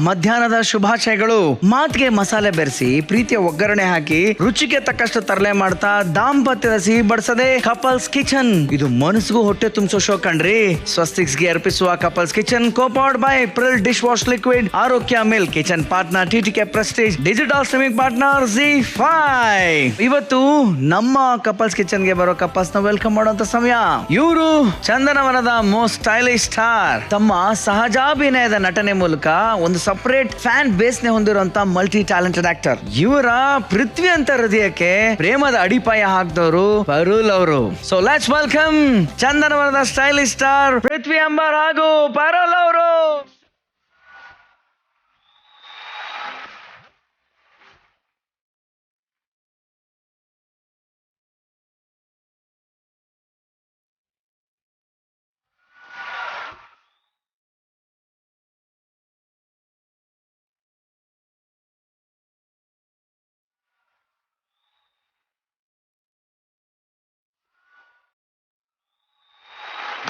ಮಧ್ಯಾಹ್ನದ ಶುಭಾಶಯಗಳು. ಮಾತಿಗೆ ಮಸಾಲೆ ಬೆರೆಸಿ ಪ್ರೀತಿಯ ಒಗ್ಗರಣೆ ಹಾಕಿ ರುಚಿಗೆ ತಕ್ಕಷ್ಟು ತರಲೆ ಮಾಡ್ತಾ ದಾಂಪತ್ಯದ ಸಿಹಿ ಬಡಿಸದೆ ಕಪಲ್ಸ್ ಕಿಚನ್. ಇದು ಮನಸ್ಸಿಗೂ ಹೊಟ್ಟೆ ತುಂಬಿಸೋ ಶೋ ಕಣ್ರಿ. ಸ್ವಸ್ತಿಕ್ಸ್ಗೆ ಅರ್ಪಿಸುವ couples kitchen copowered by Pril dish wash liquid, Arogya milk, kitchen partner TTK Prestige, digital streaming partner ZEE5. ಇವತ್ತು ನಮ್ಮ ಕಪಲ್ಸ್ ಕಿಚನ್ ಗೆ ಬರೋ ಕಪಲ್ಸ್ ನ ವೆಲ್ಕಮ್ ಮಾಡುವಂತ ಸಮಯ. ಇವರು ಚಂದನವನದ ಮೋಸ್ಟ್ ಸ್ಟೈಲಿಶ್ ಸ್ಟಾರ್. ತಮ್ಮ ಸಹಜಾಭಿನಯದ ನಟನೆ ಮೂಲಕ ಒಂದು ಸಪರೇಟ್ ಫ್ಯಾನ್ ಬೇಸ್ ನೆ ಹೊಂದಿರುವಂತ ಮಲ್ಟಿ ಟ್ಯಾಲೆಂಟೆಡ್ ಆಕ್ಟರ್. ಇವರ ಪೃಥ್ವಿ ಅಂತ ಹೃದಯಕ್ಕೆ ಪ್ರೇಮದ ಅಡಿಪಾಯ ಹಾಕಿದವರು ಪರುಲ್ ಅವರು. ಸೊ ಲೆಟ್ಸ್ ವೆಲ್ಕಮ್ ಚಂದನವನದ ಸ್ಟೈಲಿಶ್ ಸ್ಟಾರ್ ಪೃಥ್ವಿ ಅಂಬಾರ್ ಹಾಗೂ ಪರುಲ್ ಅವರು.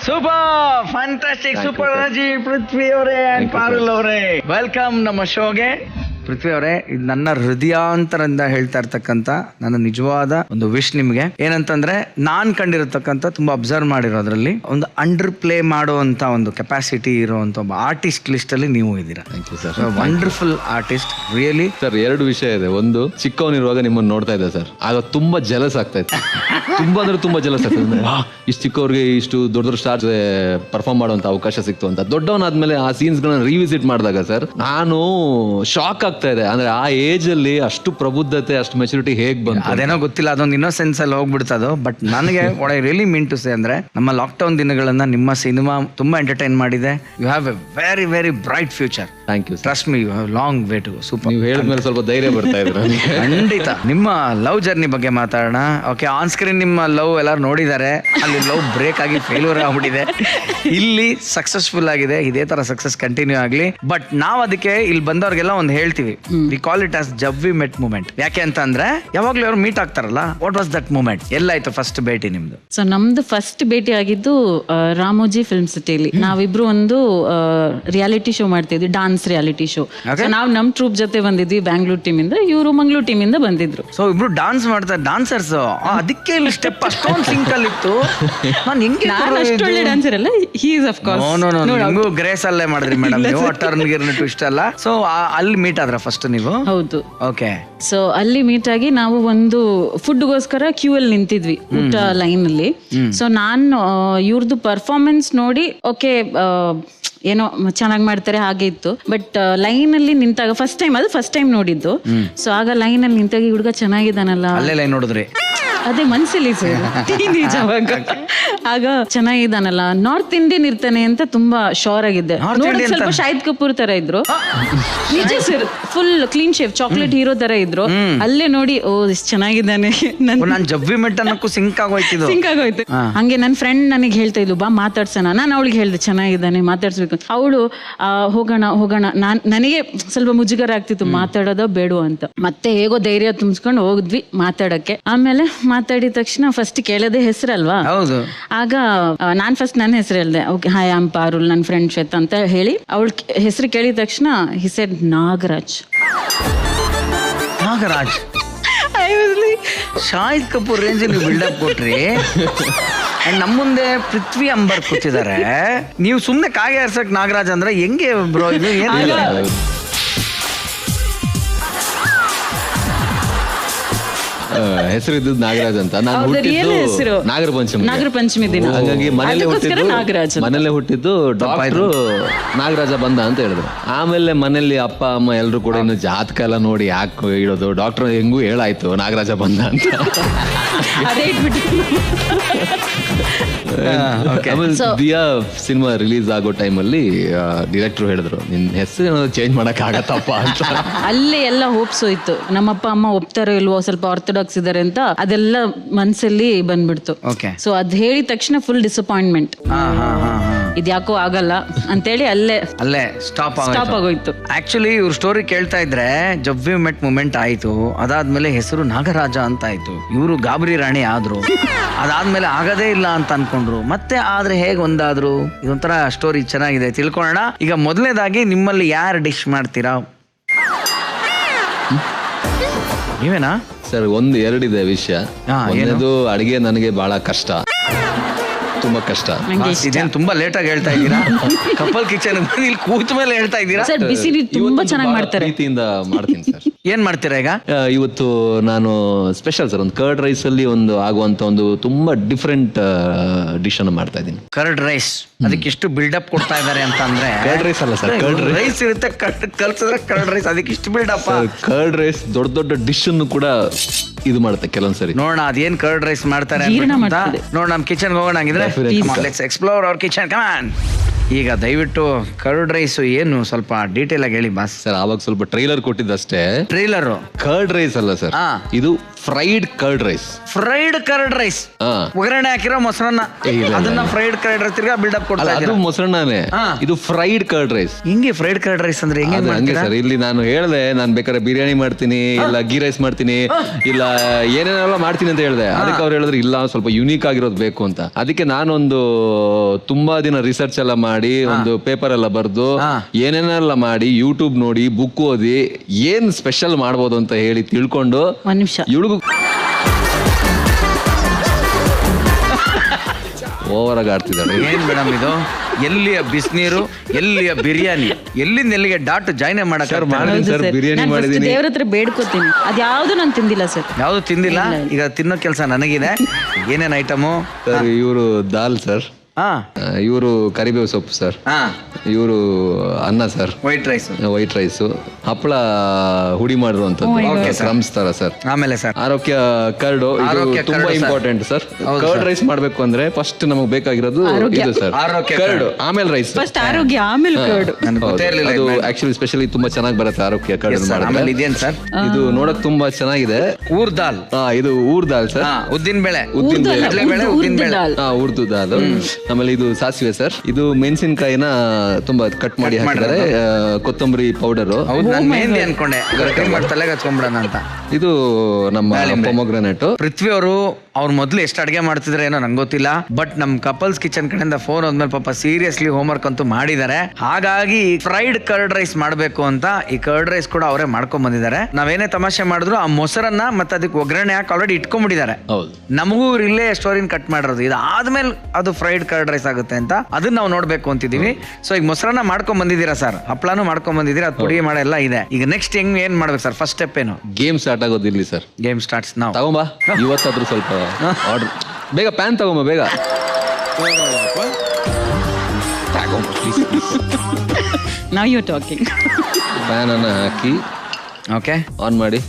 Super fantastic super energy Prithvi ಅವರೇ ಅಂಡ್ ಪಾರುಲ್ ಅವರೇ, ವೆಲ್ಕಮ್ ನಮ್ಮ ಶೋಗೆ. ಪೃಥ್ವಿ ಅವರೇ, ಇದು ನನ್ನ ಹೃದಯಾಂತರದಿಂದ ಹೇಳ್ತಾ ಇರ್ತಕ್ಕಂಥ ನನ್ನ ನಿಜವಾದ ಒಂದು ವಿಶ್ ನಿಮ್ಗೆ. ಏನಂತಂದ್ರೆ ನಾನ್ ಕಂಡಿರತಕ್ಕಂಥ ತುಂಬಾ ಅಬ್ಸರ್ವ್ ಮಾಡಿರೋದ್ರಲ್ಲಿ ಒಂದು ಅಂಡರ್ ಪ್ಲೇ ಮಾಡುವಂತ ಒಂದು ಕೆಪಾಸಿಟಿ ಇರುವಂತ ಒಬ್ಬ ಆರ್ಟಿಸ್ಟ್ ಲಿಸ್ಟ್ ಅಲ್ಲಿ ನೀವು ಇದ್ದೀರಾ. Thank you sir. Wonderful artist really. Sir, ಎರಡು ವಿಷಯ ಇದೆ. ಒಂದು, ಚಿಕ್ಕವನಿರುವಾಗ ನಿಮ್ಮನ್ನು ನೋಡ್ತಾ ಇದ್ದೆ ಸರ್, ಆಗ ತುಂಬಾ ಜಲಸ್ ಆಗ್ತಾ ಇತ್ತು. ತುಂಬಾ ಅಂದ್ರೆ ತುಂಬಾ ಜಲಸ್ ಆಗ್ತದೆ. ಇಷ್ಟು ಚಿಕ್ಕವ್ರಿಗೆ ಇಷ್ಟು ದೊಡ್ಡ ದೊಡ್ಡ ಸ್ಟಾರ್ಸ್ ಪರ್ಫಾರ್ಮ್ ಮಾಡುವಂತ ಅವಕಾಶ ಸಿಕ್ತು ಅಂತ. ದೊಡ್ಡವನಾದ್ಮೇಲೆ ಆ ಸೀನ್ಸ್ ಗಳನ್ನ ರಿವಿಸಿಟ್ ಮಾಡಿದಾಗ ಸರ್ ನಾನು ಶಾಕ್ ಆಗ್ತಾ ಇದೆ. ಅಂದ್ರೆ ಆ ಏಜ್ ಅಲ್ಲಿ ಅಷ್ಟು ಪ್ರಬುದ್ಧತೆ, ಅಷ್ಟು ಮೆಚುರಿಟಿ ಹೇಗ್ ಬಂತು ಅದೇನೋ ಗೊತ್ತಿಲ್ಲ, ಅದೊಂದು ಇನ್ನೋಸೆನ್ಸ್ ಅಲ್ಲಿ ಹೋಗ್ಬಿಡ್ತದು. ಬಟ್ ನನಗೆ what I really mean to say ಅಂದ್ರೆ ನಮ್ಮ ಲಾಕ್ಡೌನ್ ದಿನಗಳನ್ನ ನಿಮ್ಮ ಸಿನಿಮಾ ತುಂಬಾ ಎಂಟರ್ಟೈನ್ ಮಾಡಿದೆ. You have a very very bright future. Thank you. Trust me, you have long way to. Super. ನೀವು ಹೇಳಿದ್ಮೇಲೆ ಸ್ವಲ್ಪ ಧೈರ್ಯ ಬರ್ತಾ ಇದ್ರು. ಖಂಡಿತ. ನಿಮ್ಮ ಲವ್ ಜರ್ನಿ ಬಗ್ಗೆ ಮಾತಾಡೋಣ. ಓಕೆ, ಆನ್ ಸ್ಕ್ರೀನ್ ನಿಮ್ಮ ಲವ್ ಎಲ್ಲರೂ ನೋಡಿದ್ದಾರೆ. ಅಲ್ಲಿ ಲವ್ ಬ್ರೇಕ್ ಆಗಿ ಫೇಲ್ಯೂರ್ ಆಗ್ಬಿಟ್ಟಿದೆ. ಇಲ್ಲಿ ಸಕ್ಸಸ್ಫುಲ್ ಆಗಿದೆ. ಇದೇ ತರ ಸಕ್ಸಸ್ ಕಂಟಿನ್ಯೂ ಆಗ್ಲಿ. ಬಟ್ ನಾವ್ ಅದಕ್ಕೆ ಇಲ್ಲಿ ಬಂದವ್ರಿಗೆಲ್ಲ ಒಂದು ಹೇಳ್ತೀವಿ, we call it as Jab We Met moment. ಯಾಕೆ ಅಂತ ಅಂದ್ರೆ ಯಾವಾಗ್ಲೂ ಅವ್ರು ಮೀಟ್ ಆಗ್ತಾರಲ್ಲ, ವಾಟ್ ವಾಸ್ ದಟ್ ಮೂಮೆಂಟ್? ಎಲ್ಲಾಯ್ತು ಫಸ್ಟ್ ಭೇಟಿ ನಿಮ್ದು? ಸೊ ನಮ್ದು ಫಸ್ಟ್ ಭೇಟಿ ಆಗಿದ್ದು ರಾಮೋಜಿ ಫಿಲ್ಮ್ ಸಿಟಿಯಲ್ಲಿ. ನಾವಿಬ್ರು ಒಂದು ರಿಯಾಲಿಟಿ ಶೋ ಮಾಡ್ತಿದ್ವಿ, ಡಾನ್ಸ್ ರಿಯಾಲಿಟಿ ಶೋ. ನಾವು ನಮ್ ಟ್ರೂಪ್ ಜೊತೆ ಬಂದಿದ್ವಿ ಬ್ಯಾಂಗ್ಳೂರ್ ಟೀಮ್ ಇಂದ, ಇವರು ಮಂಗ್ಳೂರ್ ಟೀಮ್ ಇಂದ ಬಂದಿದ್ರು. ಸೊ ಇಬ್ರು ಡಾನ್ಸ್ ಮಾಡ್ತಾರೆ, ಡಾನ್ಸರ್ಸ್. ಅದಕ್ಕೆ ಇಲ್ಲಿ ಸ್ಟೆಪ್ ಅಷ್ಟೊಂದು ಸಿಂಕ್ ಅಲ್ಲಿ ಇತ್ತು. ನಾನು ಹೆಂಗೆ ಅಷ್ಟು ಒಳ್ಳೆ ಡಾನ್ಸರ್ ಅಲ್ಲ, ಹಿ ಇಸ್ ಆಫ್ ಕೋರ್ಸ್. ನಿಮಗೂ ಗ್ರೇಸ್ ಅಲ್ಲೇ ಮಾಡಿದ್ರಿ ಮೇಡಮ್ ನೀವು, ಟರ್ನ್ ಗಿರ್ನ್ ಟ್ವಿಸ್ಟ್ ಅಲ್ಲ. ಸೊ ಅಲ್ಲಿ ಮೀಟ್ ಆದ್ರ ಫಸ್ಟ್ ನೀವು? ಹೌದು. ಓಕೆ. ಸೊ ಅಲ್ಲಿ ಮೀಟ್ ಆಗಿ ನಾವು ಒಂದು ಫುಡ್ಗೋಸ್ಕರ ಕ್ಯೂ ಅಲ್ಲಿ ನಿಂತಿದ್ವಿ, ಊಟ ಲೈನ್ ಅಲ್ಲಿ. ಸೊ ನಾನು ಇವ್ರದ್ದು ಪರ್ಫಾರ್ಮೆನ್ಸ್ ನೋಡಿ ಓಕೆ ಏನೋ ಚೆನ್ನಾಗಿ ಮಾಡ್ತಾರೆ ಹಾಗೆ ಇತ್ತು. ಬಟ್ ಲೈನ್ ಅಲ್ಲಿ ನಿಂತಾಗ ಫಸ್ಟ್ ಟೈಮ್ ನೋಡಿದ್ದು. ಸೊ ಆಗ ಲೈನ್ ಅಲ್ಲಿ ನಿಂತಾಗ ಹುಡುಗ ಚೆನ್ನಾಗಿದ್ದಾನಲ್ಲ, ಅಲ್ಲೇ ಲೈನ್ ನೋಡಿದ್ರಿ? ಅದೇ ಮನ್ಸಲ್ಲಿ ಆಗ ಚೆನ್ನಾಗಿದ್ದಾನಲ್ಲ, ನಾರ್ತ್ ಇಂಡಿಯನ್ ಇರ್ತಾನೆ ಅಂತ ತುಂಬಾ ಶೋರ್ ಆಗಿದ್ದೆ. ಸ್ವಲ್ಪ ಶಾಹಿದ್ ಕಪೂರ್ ತರ ಇದ್ರು, ನಿಜ ಸರ್. Full clean shave, chocolate hero ತರ ಇದ್ರು. ಅಲ್ಲೇ ನೋಡಿ ಓ ಇಷ್ಟು ಚೆನ್ನಾಗಿದ್ದಾನೆ. ನಾನು ಜಬ್ಬಿ ಮೆಟ್ ಅನ್ನಕ್ಕೂ ಸಿಂಕ್ ಆಗೋಯ್ತು. ಹಂಗೆ ನನ್ನ ಫ್ರೆಂಡ್ ನನಗೆ ಹೇಳ್ತಾ ಇದ್ಲು, ಬಾ ಮಾತಾಡ್ಸೋಣ. ನಾನು ಅವಳಿಗೆ ಹೇಳ್ದೆ ಚೆನ್ನಾಗಿದ್ದಾನೆ, ಮಾತಾಡ್ಸ್ಬೇಕು. ಅವಳು ಹೋಗೋಣ. ನನಗೆ ಸ್ವಲ್ಪ ಮುಜುಗರ ಆಗ್ತಿತ್ತು, ಮಾತಾಡೋದ ಬೇಡ ಅಂತ. ಮತ್ತೆ ಹೇಗೋ ಧೈರ್ಯ ತುಂಬಿಸ್ಕೊಂಡು ಹೋಗಿದ್ವಿ ಮಾತಾಡಕ್ಕೆ. ಆಮೇಲೆ ಮಾತಾಡಿದ ತಕ್ಷಣ ಫಸ್ಟ್ ಕೇಳೋದೇ ಹೆಸರಲ್ವಾ. ಹೌದು. ಆಗ ನಾನ್ ಫಸ್ಟ್ ನನ್ನ ಹೆಸರು ಹೇಳ್ದೆ. ಓಕೆ, ಹಾಯ್ ಆಮ್ ಪಾರುಲ್, ನನ್ನ ಫ್ರೆಂಡ್ ಶ್ವೇತಾ ಅಂತ ಹೇಳಿ ಅವಳ ಹೆಸರು ಕೇಳಿದ ತಕ್ಷಣ he said Nagaraj. Shahid Kapoor range ನೀವು ಬಿಲ್ಡಪ್ ಕೊಟ್ರಿ. ನಮ್ಮ ಮುಂದೆ ಪೃಥ್ವಿ ಅಂಬರ್ ಕೂತಿದ್ದಾರೆ, ನೀವು ಸುಮ್ನೆ ಕಾಗೆ ಹರ್ಸಕ್ ನಾಗರಾಜ್ ಅಂದ್ರೆ ಹೆಂಗೆ ಬ್ರೋ? ಇದು ಏನು ಹೆಸರಿದ್ದು ನಾಗರಾಜ್ ಅಂತ. ನಾನು ಹುಟ್ಟಿದ್ದು ನಾಗರ ಪಂಚಮಿ ದಿನ. ಹಾಗಾಗಿ ಮನೇಲೆ ಹುಟ್ಟಿದ್ದು ಡಾಕ್ಟ್ರು ನಾಗರಾಜ ಬಂದ ಅಂತ ಹೇಳಿದ್ರು. ಆಮೇಲೆ ಮನೇಲಿ ಅಪ್ಪ ಅಮ್ಮ ಎಲ್ರು ಕೂಡ ಇನ್ನು ಜಾತಕ ಎಲ್ಲ ನೋಡಿ ಯಾಕೆ ಇಡೋದು, ಡಾಕ್ಟರ್ ಹೆಂಗೂ ಹೇಳಾಯ್ತು ನಾಗರಾಜ ಬಂದ ಅಂತ. ದಿಯಾ ಸಿನಿಮಾ ರಿಲೀಸ್ ಆಗೋ ಟೈಮಲ್ಲಿ ಡೈರೆಕ್ಟರ್ ಹೇಳಿದ್ರು, ನಿನ್ ಹೆಸರು ಏನಾದ್ರು ಚೇಂಜ್ ಮಾಡಕ್ ಆಗತ್ತಪ್ಪ ಅಂತ. ಅಲ್ಲೇ ಎಲ್ಲ ಹೋಪ್ಸ್ ಹೋಯ್ತು. ನಮ್ಮಪ್ಪ ಅಮ್ಮ ಒಪ್ತಾರೋ ಇಲ್ವೋ, ಸ್ವಲ್ಪ ಆರ್ಥೋಡಾಕ್ಸ್ ಹಾಕ್ಸಿದ್ದಾರೆ ಅಂತ ಅದೆಲ್ಲ ಮನ್ಸಲ್ಲಿ ಬಂದ್ಬಿಡ್ತು. ಓಕೆ. ಸೊ ಅದ್ ಹೇಳಿದ ತಕ್ಷಣ ಫುಲ್ ಡಿಸಪಾಯಿಂಟ್ಮೆಂಟ್, ಇದ್ಯಾಕೋ ಆಗಲ್ಲ ಅಂತೇಳಿ ಅಲ್ಲೇ ಸ್ಟಾಪ್ ಆಗೋಯ್ತು. ಆಕ್ಚುಲಿ ಇವ್ರ ಸ್ಟೋರಿ ಕೇಳ್ತಾ ಇದ್ರೆ ಜಬ್ ವಿ ಮೆಟ್ ಮೂಮೆಂಟ್ ಆಯ್ತು, ಅದಾದ್ಮೇಲೆ ಹೆಸರು ನಾಗರಾಜ ಅಂತ ಆಯ್ತು, ಇವರು ಗಾಬರಿ ರಾಣಿ ಆದ್ರು, ಅದಾದ್ಮೇಲೆ ಆಗದೇ ಇಲ್ಲ ಅಂತ ಅನ್ಕೊಂಡ್ರು, ಮತ್ತೆ ಆದ್ರೆ ಹೇಗ್ ಒಂದಾದ್ರು. ಇದೊಂಥರ ಸ್ಟೋರಿ ಚೆನ್ನಾಗಿದೆ, ತಿಳ್ಕೊಳ್ಳೋಣ. ಈಗ ಮೊದಲನೇದಾಗಿ ನಿಮ್ಮಲ್ಲಿ ಯಾರು ಡಿಶ್ ಮಾಡ್ತೀರಾ? ನೀವೇನಾ ಸರ್? ಎರಡಿದೆ ವಿಷಯ. ಒಂದೇದು ಅಡಿಗೆ ನನಗೆ ಬಹಳ ಕಷ್ಟ, ತುಂಬಾ ಕಷ್ಟ. ಇದೇನು ತುಂಬಾ ಲೇಟ್ ಆಗಿ ಹೇಳ್ತಾ ಇದ್ದೀರಾ? ಕಪಲ್ ಕಿಚನ್ ಇಲ್ಲಿ ಕೂತ ಮೇಲೆ ಹೇಳ್ತಾ ಇದ್ದೀರಾ? ಸರ್ ಬಿಸಿ ನೀರು ತುಂಬಾ ಚೆನ್ನಾಗಿ ಮಾಡ್ತಾರೆ. ಪ್ರೀತಿಯಿಂದ ಮಾಡ್ತೀನಿ ಸರ್. ಏನ್ ಮಾಡ್ತೀರಾ ಈಗ? ಇವತ್ತು ನಾನು ಸ್ಪೆಷಲ್ ಸರ್, ಒಂದು ಕರ್ಡ್ ರೈಸ್ ಅಲ್ಲಿ ಒಂದು ಆಗುವಂತ ಒಂದು ತುಂಬಾ ಡಿಫ್ರೆಂಟ್ ಡಿಶ್ ಅನ್ನು ಮಾಡ್ತಾ ಇದ್ದೀನಿ. ಕರ್ಡ್ ರೈಸ್, ಅದಕ್ಕೆ ಎಷ್ಟು ಬಿಲ್ಡಪ್ ಕೊಡ್ತಾ ಇದಾರೆ ಅಂತ ಅಂದ್ರೆ, ಕರ್ಡ್ ರೈಸ್ ಅಲ್ಲ ಸರ್, ಕರ್ಡ್ ರೈಸ್ ಇರುತ್ತೆ, ಕಲ್ಸಿದ್ರೆ ಕರ್ಡ್ ರೈಸ್, ಅದಕ್ಕೆ ಇಷ್ಟು ಬಿಲ್ಡಪ್. ಕರ್ಡ್ ರೈಸ್ ದೊಡ್ಡ ದೊಡ್ಡ ಡಿಶ್ ಅನ್ನು ಕೂಡ ಇದು ಮಾಡುತ್ತೆ ಕೆಲವೊಂದ್ಸರಿ. ನೋಡೋಣ ಅದೇನ್ ಕರ್ಡ್ ರೈಸ್ ಮಾಡ್ತಾರೆ ನೋಡ. ನಮ್ ಕಿಚನ್ ಹೋಗೋಣ ಹಂಗಿದ್ರೆ. Let's explore our kitchen, come on. ಈಗ ದಯವಿಟ್ಟು ಕರ್ಡ್ ರೈಸ್ ಏನು ಸ್ವಲ್ಪ ಡೀಟೇಲ್ ಆಗಿ ಹೇಳಿ ಬಾಸ್. ಸರ್ ಆವಾಗ ಸ್ವಲ್ಪ ಟ್ರೈಲರ್ ಕೊಟ್ಟಿದ್ದಷ್ಟೇ. ಟ್ರೈಲರ್ ಕರ್ಡ್ ರೈಸ್ ಅಲ್ಲ ಸರ್, ಇದು fried curd rice. Fried curd rice, ಒಗ್ಗರಣೆ ಹಾಕಿರೋ ಮೊಸರನ್ನ, ಅದನ್ನ ಫ್ರೈಡ್ ಕರ್ಡ್ ರೈಸ್ ತಿರ್ಗಾ ಬಿಲ್ಡಪ್ ಕೊಡ್ತಾ ಅದು ಮೊಸರಣ್ಣನೇ. ಇದು ಫ್ರೈಡ್ ಕರ್ಡ್ ರೈಸ್. ಹಿಂಗೆ ಫ್ರೈಡ್ ಕರ್ಡ್ ರೈಸ್ ಅಂದ್ರೆ ಹಂಗೆ ಸರ್. ಇಲ್ಲಿ ನಾನು ಹೇಳ್ದೆ, ನಾನು ಬೇಕಾದ್ರೆ ಬಿರಿಯಾನಿ ಮಾಡ್ತೀನಿ, ಇಲ್ಲ ಗೀ ರೈಸ್ ಮಾಡ್ತೀನಿ, ಇಲ್ಲ ಏನೇನೆಲ್ಲ ಮಾಡ್ತೀನಿ ಅಂತ ಹೇಳ್ದೆ. ಅದಕ್ಕೆ ಅವ್ರು ಹೇಳಿದ್ರು ಇಲ್ಲ ಸ್ವಲ್ಪ ಯುನೀಕ್ ಆಗಿರೋದು ಬೇಕು ಅಂತ. ಅದಕ್ಕೆ ನಾನೊಂದು ತುಂಬಾ ದಿನ ರಿಸರ್ಚ್ ಎಲ್ಲ ಮಾಡಿ, ಒಂದು ಪೇಪರ್ ಎಲ್ಲ ಬರ್ದು, ಏನೇನೆಲ್ಲ ಮಾಡಿ, ಯೂಟ್ಯೂಬ್ ನೋಡಿ, ಬುಕ್ ಓದಿ, ಏನ್ ಸ್ಪೆಷಲ್ ಮಾಡ್ಬೋದು ಅಂತ ಹೇಳಿ ತಿಳ್ಕೊಂಡು ಇವಳಿಗೂ ಓವರ್ ಆಗಿ ಆಡ್ತಿದ್ದಾಳೆ. ಏನ್ ಮೇಡಮ್ ಇದು? ಎಲ್ಲಿಯ ಬಿಸಿನೀರು, ಎಲ್ಲಿಯ ಬಿರಿಯಾನಿ, ಎಲ್ಲಿಂದ ಎಲ್ಲಿಗೆ ಡಾಟ್ ಜಾಯ್ನ್ ಮಾಡಕ್ ಸರ್. ಬಿರಿಯಾನಿ ಮಾಡಿದೀನಿ, ದೇವ್ರ ಹತ್ರ ಬೇಡ್ಕೋತೀನಿ. ಅದ್ಯಾವ್ದು ನಾನು ತಿಂದಿಲ್ಲ ಸರ್. ಯಾವ್ದು ತಿಂದಿಲ್ಲ? ಈಗ ತಿನ್ನೋ ಕೆಲಸ ನನಗಿದೆ. ಏನೇನ್ ಐಟಮು ಸರ್? ಇವರು ದಾಲ್ ಸರ್, ಇವರು ಕರಿಬೇವು ಸೊಪ್ಪು ಸರ್, ಇವರು ಅನ್ನ ಸರ್, ವೈಟ್ ರೈಸ್, ಹಪ್ಪಳ ಹುಡಿ ಮಾಡಿರುವಂತದ್ದು ಕ್ರಮ್ಸ್ ತರ ಸರ್. ಆಮೇಲೆ ಸರ್ ಆರೋಗ್ಯ ಕರ್ಡು, ತುಂಬಾ ಇಂಪಾರ್ಟೆಂಟ್ ಸರ್. ಕರ್ಡ್ ರೈಸ್ ಮಾಡ್ಬೇಕು ಅಂದ್ರೆ ಫಸ್ಟ್ ನಮಗ್ ಬೇಕಾಗಿರೋದು ಇದು ಸರ್, ಕರ್ಡು, ಆಮೇಲೆ ರೈಸ್. ಫಸ್ಟ್ ಆರೋಗ್ಯ, ಆಮೇಲೆ ಕರ್ಡು. ಅದು ಆಕ್ಚುಲಿ ಸ್ಪೆಷಲಿ ತುಂಬಾ ಚೆನ್ನಾಗಿ ಬರುತ್ತೆ ಆರೋಗ್ಯ ಕರ್ಡ್ ಮಾಡಿದ್ರೆ. ಇದೇನ್ ಸರ್? ಇದು ನೋಡಕ್ ತುಂಬಾ ಚೆನ್ನಾಗಿದೆ. ಊರ್ ದಾಲ್. ಇದು ಊರ್ ದಾಲ್ ಸರ್, ಉದ್ದಿನ ಬೇಳೆ, ಉರ್ದು ದಾಲ್. ಆಮೇಲೆ ಇದು ಸಾಸಿವೆ ಸರ್, ಇದು ಮೆಣಸಿನಕಾಯಿನ ತುಂಬಾ ಕಟ್ ಮಾಡಿ ಹಾಕಿದ್ದಾರೆ, ಕೊತ್ತಂಬರಿ ಪೌಡರ್. ಅನ್ಕೊಂಡೆ ತಲೆಗೆ ಹಚ್ಕೊಂಡ್ಬಿಡೋಣ ಅಂತ. ಇದು ನಮ್ಮ ಪೊಮೊಗ್ರಾನೇಟ್. ಪೃಥ್ವಿ ಅವರು ಅವ್ರು ಮೊದ್ಲು ಎಷ್ಟು ಅಡಿಗೆ ಮಾಡ್ತಿದ್ರೆ ಏನೋ ನಂಗೆ ಗೊತ್ತಿಲ್ಲ, ಬಟ್ ನಮ್ ಕಪಲ್ಸ್ ಕಿಚನ್ ಕಡೆಯಿಂದ ಫೋನ್ ಹೋದ್ಮೇಲೆ ಪಾಪ ಸೀರಿಯಸ್ಲಿ ಹೋಮ್ವರ್ಕ್ ಅಂತೂ ಮಾಡಿದ್ದಾರೆ. ಹಾಗಾಗಿ ಫ್ರೈಡ್ ಕರ್ಡ್ ರೈಸ್ ಮಾಡ್ಬೇಕು ಅಂತ ಈ ಕರ್ಡ್ ರೈಸ್ ಕೂಡ ಅವರೇ ಮಾಡ್ಕೊಂಡ್ ಬಂದಿದ್ದಾರೆ. ನಾವೇನೇ ತಮಾಷೆ ಮಾಡಿದ್ರು ಆ ಮೊಸರನ್ನ ಮತ್ತೆ ಅದಕ್ಕೆ ಒಗ್ಗರಣೆ ಹಾಕಿ ಆಲ್ರೆಡಿ ಇಟ್ಕೊಂಡ್ಬಿಟ್ಟಿದ್ದಾರೆ. ನಮಗೂ ಇಲ್ಲೇ ಸ್ಟೋರಿನ ಕಟ್ ಮಾಡಿರೋದು, ಇದಾದ್ಮೇಲೆ ಅದು ಫ್ರೈಡ್ ಕರ್ಡ್ ರೈಸ್ ಆಗುತ್ತೆ ಅಂತ ಅದನ್ನ ನಾವು ನೋಡ್ಬೇಕು ಅಂತಿದೀವಿ. ಸೊ ಈಗ ಮೊಸರನ್ನ ಮಾಡ್ಕೊಂಡ್ ಬಂದಿದ್ದೀರಾ ಸರ್, ಹಪ್ಳಾನು ಮಾಡ್ಕೊಂಡ್ ಬಂದಿದ್ದೀರಾ, ಅದು ಪುಡಿ ಮಾಡೆಲ್ಲ ಇದೆ. ಈಗ ನೆಕ್ಸ್ಟ್ ಏನ್ ಮಾಡ್ಬೇಕು ಸರ್? ಫಸ್ಟ್ ಸ್ಟೆಪ್ ಏನು? ಗೇಮ್ ಸ್ಟಾರ್ಟ್ ಆಗೋದಿಲ್ಲ ಸರ್. ಗೇಮ್ ಸ್ಟಾರ್ಟ್ಸ್ ನಾವು. ತಗೊಂಬಾ ಇವತ್ತಾದ್ರೂ ಸ್ವಲ್ಪ ಆರ್ಡರ್, ಬೇಗ ಪ್ಯಾನ್ ತಗೊಂಬ, ಬೇಗ Now you're talking. ಪ್ಯಾನ್ ಅನ್ನ ಹಾಕಿ ಓಕೆ ಆನ್ ಮಾಡಿ.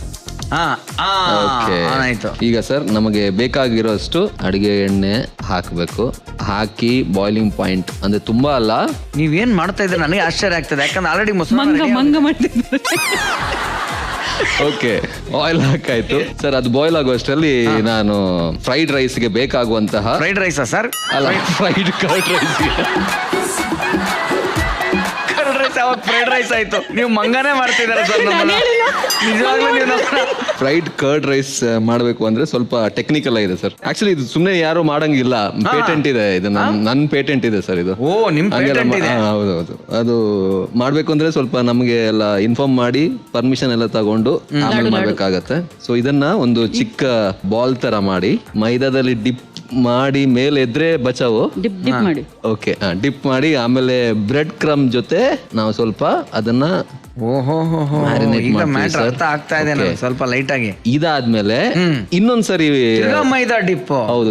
ಆಯ್ತು. ಈಗ ಸರ್ ನಮಗೆ ಬೇಕಾಗಿರೋಷ್ಟು ಅಡಿಗೆ ಎಣ್ಣೆ ಹಾಕಬೇಕು. ಹಾಕಿ ಬಾಯ್ಲಿಂಗ್ ಪಾಯಿಂಟ್ ಅಂದ್ರೆ ತುಂಬಾ ಅಲ್ಲ. ನೀವೇನ್ ಮಾಡ್ತಾ ಇದ್ರೆ ನನಗೆ ಆಶ್ಚರ್ಯ ಆಗ್ತದೆ, ಯಾಕಂದ್ರೆ ಆಲ್ರೆಡಿ ಮಂಗ ಮಾಡ್ತಿದ್ದಾರೆ. ಓಕೆ, ಆಯಿಲ್ ಹಾಕಾಯ್ತು ಸರ್. ಅದು ಬಾಯ್ಲ್ ಆಗುವಷ್ಟರಲ್ಲಿ ನಾನು ಫ್ರೈಡ್ ರೈಸ್ಗೆ ಬೇಕಾಗುವಂತಹ ಫ್ರೈಡ್ ರೈಸಾ ಸರ್? ಅಲ್ಲ, fried curd rice. Fried rice ಆಯ್ತು, ನೀವು ಮಂಗನೇ ಮಾಡ್ತಿದ್ದಾರೆ ಸರ್. ನಿಜವಾಗ್ಲೂ ಫ್ರೈಡ್ ಕರ್ಡ್ ರೈಸ್ ಮಾಡಬೇಕು ಅಂದ್ರೆ ಸ್ವಲ್ಪ ಟೆಕ್ನಿಕಲ್ ಇದೆ ಸರ್. ಆಕ್ಚುಲಿ ಇದು ಸುಮ್ಮನೆ ಯಾರು ಮಾಡಂಗಿಲ್ಲ, ಪೇಟೆಂಟ್ ಇದೆ. ಇದು ನನ್ ಪೇಟೆಂಟ್ ಇದೆ ಸರ್. ಇದು ಹೌದೌದು. ಅದು ಮಾಡ್ಬೇಕು ಅಂದ್ರೆ ಸ್ವಲ್ಪ ನಮ್ಗೆ ಎಲ್ಲ ಇನ್ಫಾರ್ಮ್ ಮಾಡಿ ಪರ್ಮಿಷನ್ ಎಲ್ಲ ತಗೊಂಡು ಆಮೇಲೆ ಮಾಡ್ಬೇಕಾಗತ್ತೆ. ಸೊ ಇದನ್ನ ಒಂದು ಚಿಕ್ಕ ಬಾಲ್ ತರ ಮಾಡಿ ಮೈದಾದಲ್ಲಿ ಡಿಪ್ ಮಾಡಿ ಮೇಲೆ ಎದ್ರೆ ಬಚಾವು ಓಕೆ ಡಿಪ್ ಮಾಡಿ ಆಮೇಲೆ ಬ್ರೆಡ್ ಕ್ರಮ್ ಜೊತೆ ನಾವು ಸ್ವಲ್ಪ ಅದನ್ನ ಆಗ್ತಾ ಇದೆ ಸ್ವಲ್ಪ ಲೈಟ್ ಆಗಿ. ಇದಾದ್ಮೇಲೆ ಇನ್ನೊಂದ್ಸರಿ ಮೈದಾ ಡಿಪ್. ಹೌದು,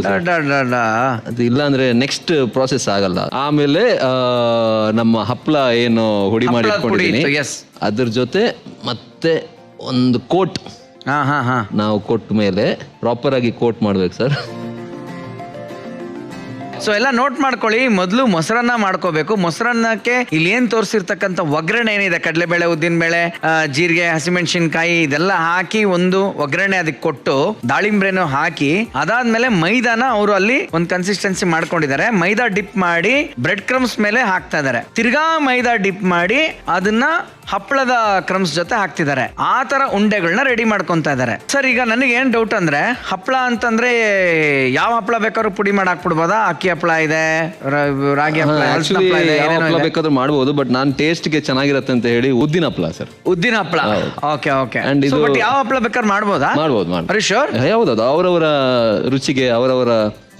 ಅದು ಇಲ್ಲ ಅಂದ್ರೆ ನೆಕ್ಸ್ಟ್ ಪ್ರಾಸೆಸ್ ಆಗಲ್ಲ. ಆಮೇಲೆ ನಮ್ಮ ಹಪ್ಳ ಏನು ಹುಡಿ ಮಾಡಿ ಇಟ್ಕೊಂಡಿದ್ದೀನಿ ಅದ್ರ ಜೊತೆ ಮತ್ತೆ ಒಂದು ಕೋಟ್ ನಾವು ಕೊಟ್ಟ ಮೇಲೆ ಪ್ರಾಪರ್ ಆಗಿ ಕೋಟ್ ಮಾಡ್ಬೇಕು ಸರ್. ಸೊ ಎಲ್ಲ ನೋಟ್ ಮಾಡ್ಕೊಳ್ಳಿ. ಮೊದಲು ಮೊಸರನ್ನ ಮಾಡ್ಕೋಬೇಕು. ಮೊಸರನ್ನಕ್ಕೆ ಇಲ್ಲಿ ಏನ್ ತೋರಿಸಿರ್ತಕ್ಕಂಥ ಒಗ್ಗರಣೆ ಏನಿದೆ, ಕಡಲೆಬೇಳೆ, ಉದ್ದಿನಬೇಳೆ, ಜೀರಿಗೆ, ಹಸಿಮೆಣಸಿನ್ಕಾಯಿ ಇದೆಲ್ಲ ಹಾಕಿ ಒಂದು ಒಗ್ಗರಣೆ ಅದಕ್ಕೆ ಕೊಟ್ಟು ದಾಳಿಂಬ್ರೆನೂ ಹಾಕಿ ಅದಾದ್ಮೇಲೆ ಮೈದಾನ ಅವರು ಅಲ್ಲಿ ಒಂದು ಕನ್ಸಿಸ್ಟೆನ್ಸಿ ಮಾಡ್ಕೊಂಡಿದ್ದಾರೆ. ಮೈದಾ ಡಿಪ್ ಮಾಡಿ ಬ್ರೆಡ್ ಕ್ರಮ್ಸ್ ಮೇಲೆ ಹಾಕ್ತಾ ಇದಾರೆ. ತಿರ್ಗಾ ಮೈದಾ ಡಿಪ್ ಮಾಡಿ ಅದನ್ನ ಹಪ್ಪಳದ ಕ್ರಮ್ಸ್ ಜೊತೆ ಹಾಕ್ತಿದ್ದಾರೆ. ಆ ತರ ಉಂಡೆಗಳನ್ನ ರೆಡಿ ಮಾಡ್ಕೊಂತ ಇದಾರೆ. ಸರ್, ಈಗ ನನಗೆ ಏನ್ ಡೌಟ್ ಅಂದ್ರೆ, ಹಪ್ಪಳ ಅಂತಂದ್ರೆ ಯಾವ ಹಪ್ಪಳ ಬೇಕಾದ್ರೂ ಪುಡಿ ಮಾಡಿ ಹಾಕ್ಬಿಡ್ಬೋದಾ? ಅಕ್ಕಿ ಹಪ್ಪಳ ಇದೆ, ರಾಗಿ ಹಪ್ಪಳ, ಹಲಸಿನ ಹಪ್ಪಳ ಇದೆ, ಯಾವ ಏನೇನೋ ಹಪ್ಪಳ ಇದೆ. ಬೇಕಾದ್ರೂ ಮಾಡ್ಬೋದು. ಬಟ್ ನಾನ್ ಟೇಸ್ಟ್ಗೆ ಚೆನ್ನಾಗಿರತ್ತೆ ಅಂತ ಹೇಳಿ ಉದ್ದಿನ ಹಪ್ಪಳ ಸರ್. ಉದ್ದಿನ ಹಪ್ಪಳ. Okay okay. And ಇದು- ಬಟ್ ಯಾವ ಹಪ್ಪಳ ಬೇಕಾದ್ರೂ ಮಾಡ್ಬೋದಾ? ಮಾಡ್ಬೋದು. Are you sure? ಯಾವ್ದು ಅವರವರ ರುಚಿಗೆ, ಅವರವರ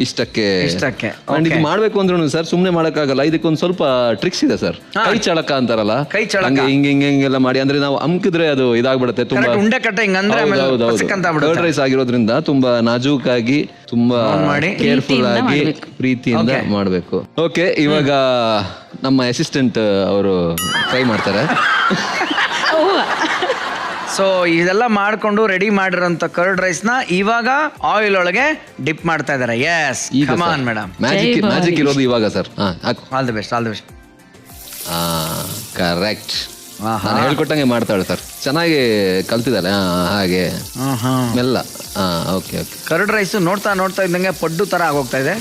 ಇಷ್ಟಕ್ಕೆ. ಅಂಡ್ ಇದು ಮಾಡ್ಬೇಕು ಅಂದ್ರೂ ಸರ್ ಸುಮ್ನೆ ಮಾಡಕ್ಕಾಗಲ್ಲ. ಇದಕ್ಕೊಂದು ಸ್ವಲ್ಪ ಟ್ರಿಕ್ಸ್ ಇದೆ ಸರ್. ಕೈ ಚಳಕ ಅಂತಾರಲ್ಲ, ಕೈ ಚಳಕ. ಹಂಗೆ ಹಿಂಗೆಲ್ಲ ಮಾಡಿ, ಅಂದ್ರೆ ನಾವು ಅಮ್ಕಿದ್ರೆ ಅದು ಇದಾಗ್ಬಿಡುತ್ತೆ ತುಂಬಾ. Correct, ಉಂಡೆ ಕಟ್ಟ ಹಿಂಗಂದ್ರೆ ಆಮೇಲೆ ಪಸಕ್ಕಂತ ಆಗ್ಬಿಡುತ್ತೆ. ಕರ್ಡ್ ರೈಸ್ ಆಗಿರೋದ್ರಿಂದ ತುಂಬಾ ನಾಜೂಕಾಗಿ, ತುಂಬಾ ಮಾಡಿ, ಕೇರ್ಫುಲ್ ಆಗಿ, ಮಾಡ್ಬೇಕು. ಪ್ರೀತಿಯಿಂದ ಮಾಡ್ಬೇಕು. ಓಕೆ, ಇವಾಗ ನಮ್ಮ ಅಸಿಸ್ಟೆಂಟ್ ಅವರು ಟ್ರೈ ಮಾಡ್ತಾರೆ. ಸೊ ಇದೆಲ್ಲ ಮಾಡ್ಕೊಂಡು ರೆಡಿ ಮಾಡಿರೋಂಥ ಕರ್ಡ್ ರೈಸ್ ನ ಇವಾಗ ಆಯಿಲ್ ಒಳಗೆ ಡಿಪ್ ಮಾಡ್ತಾ ಇದಾರೆ. Yes, come on madam. Magic ಇರೋದು ಇವಾಗ sir. All the best, all the best. Correct. ನಾನು ಹೇಳ್ಕೊಟ್ಟಂಗೆ ಮಾಡ್ತಾಳೆ ಸರ್. ಚೆನ್ನಾಗಿ ಕಲ್ತಿದ್ದಾಳೆ. ಹಾಗೆ ಮೆಲ್ಲ. Okay okay. ಕರ್ಡ್ ರೈಸ್ ನೋಡ್ತಾ ನೋಡ್ತಾ ಇದ್ದಂಗೆ ಪಡ್ಡು ತರ ಆಗೋಗ್ತಾ ಇದೆ.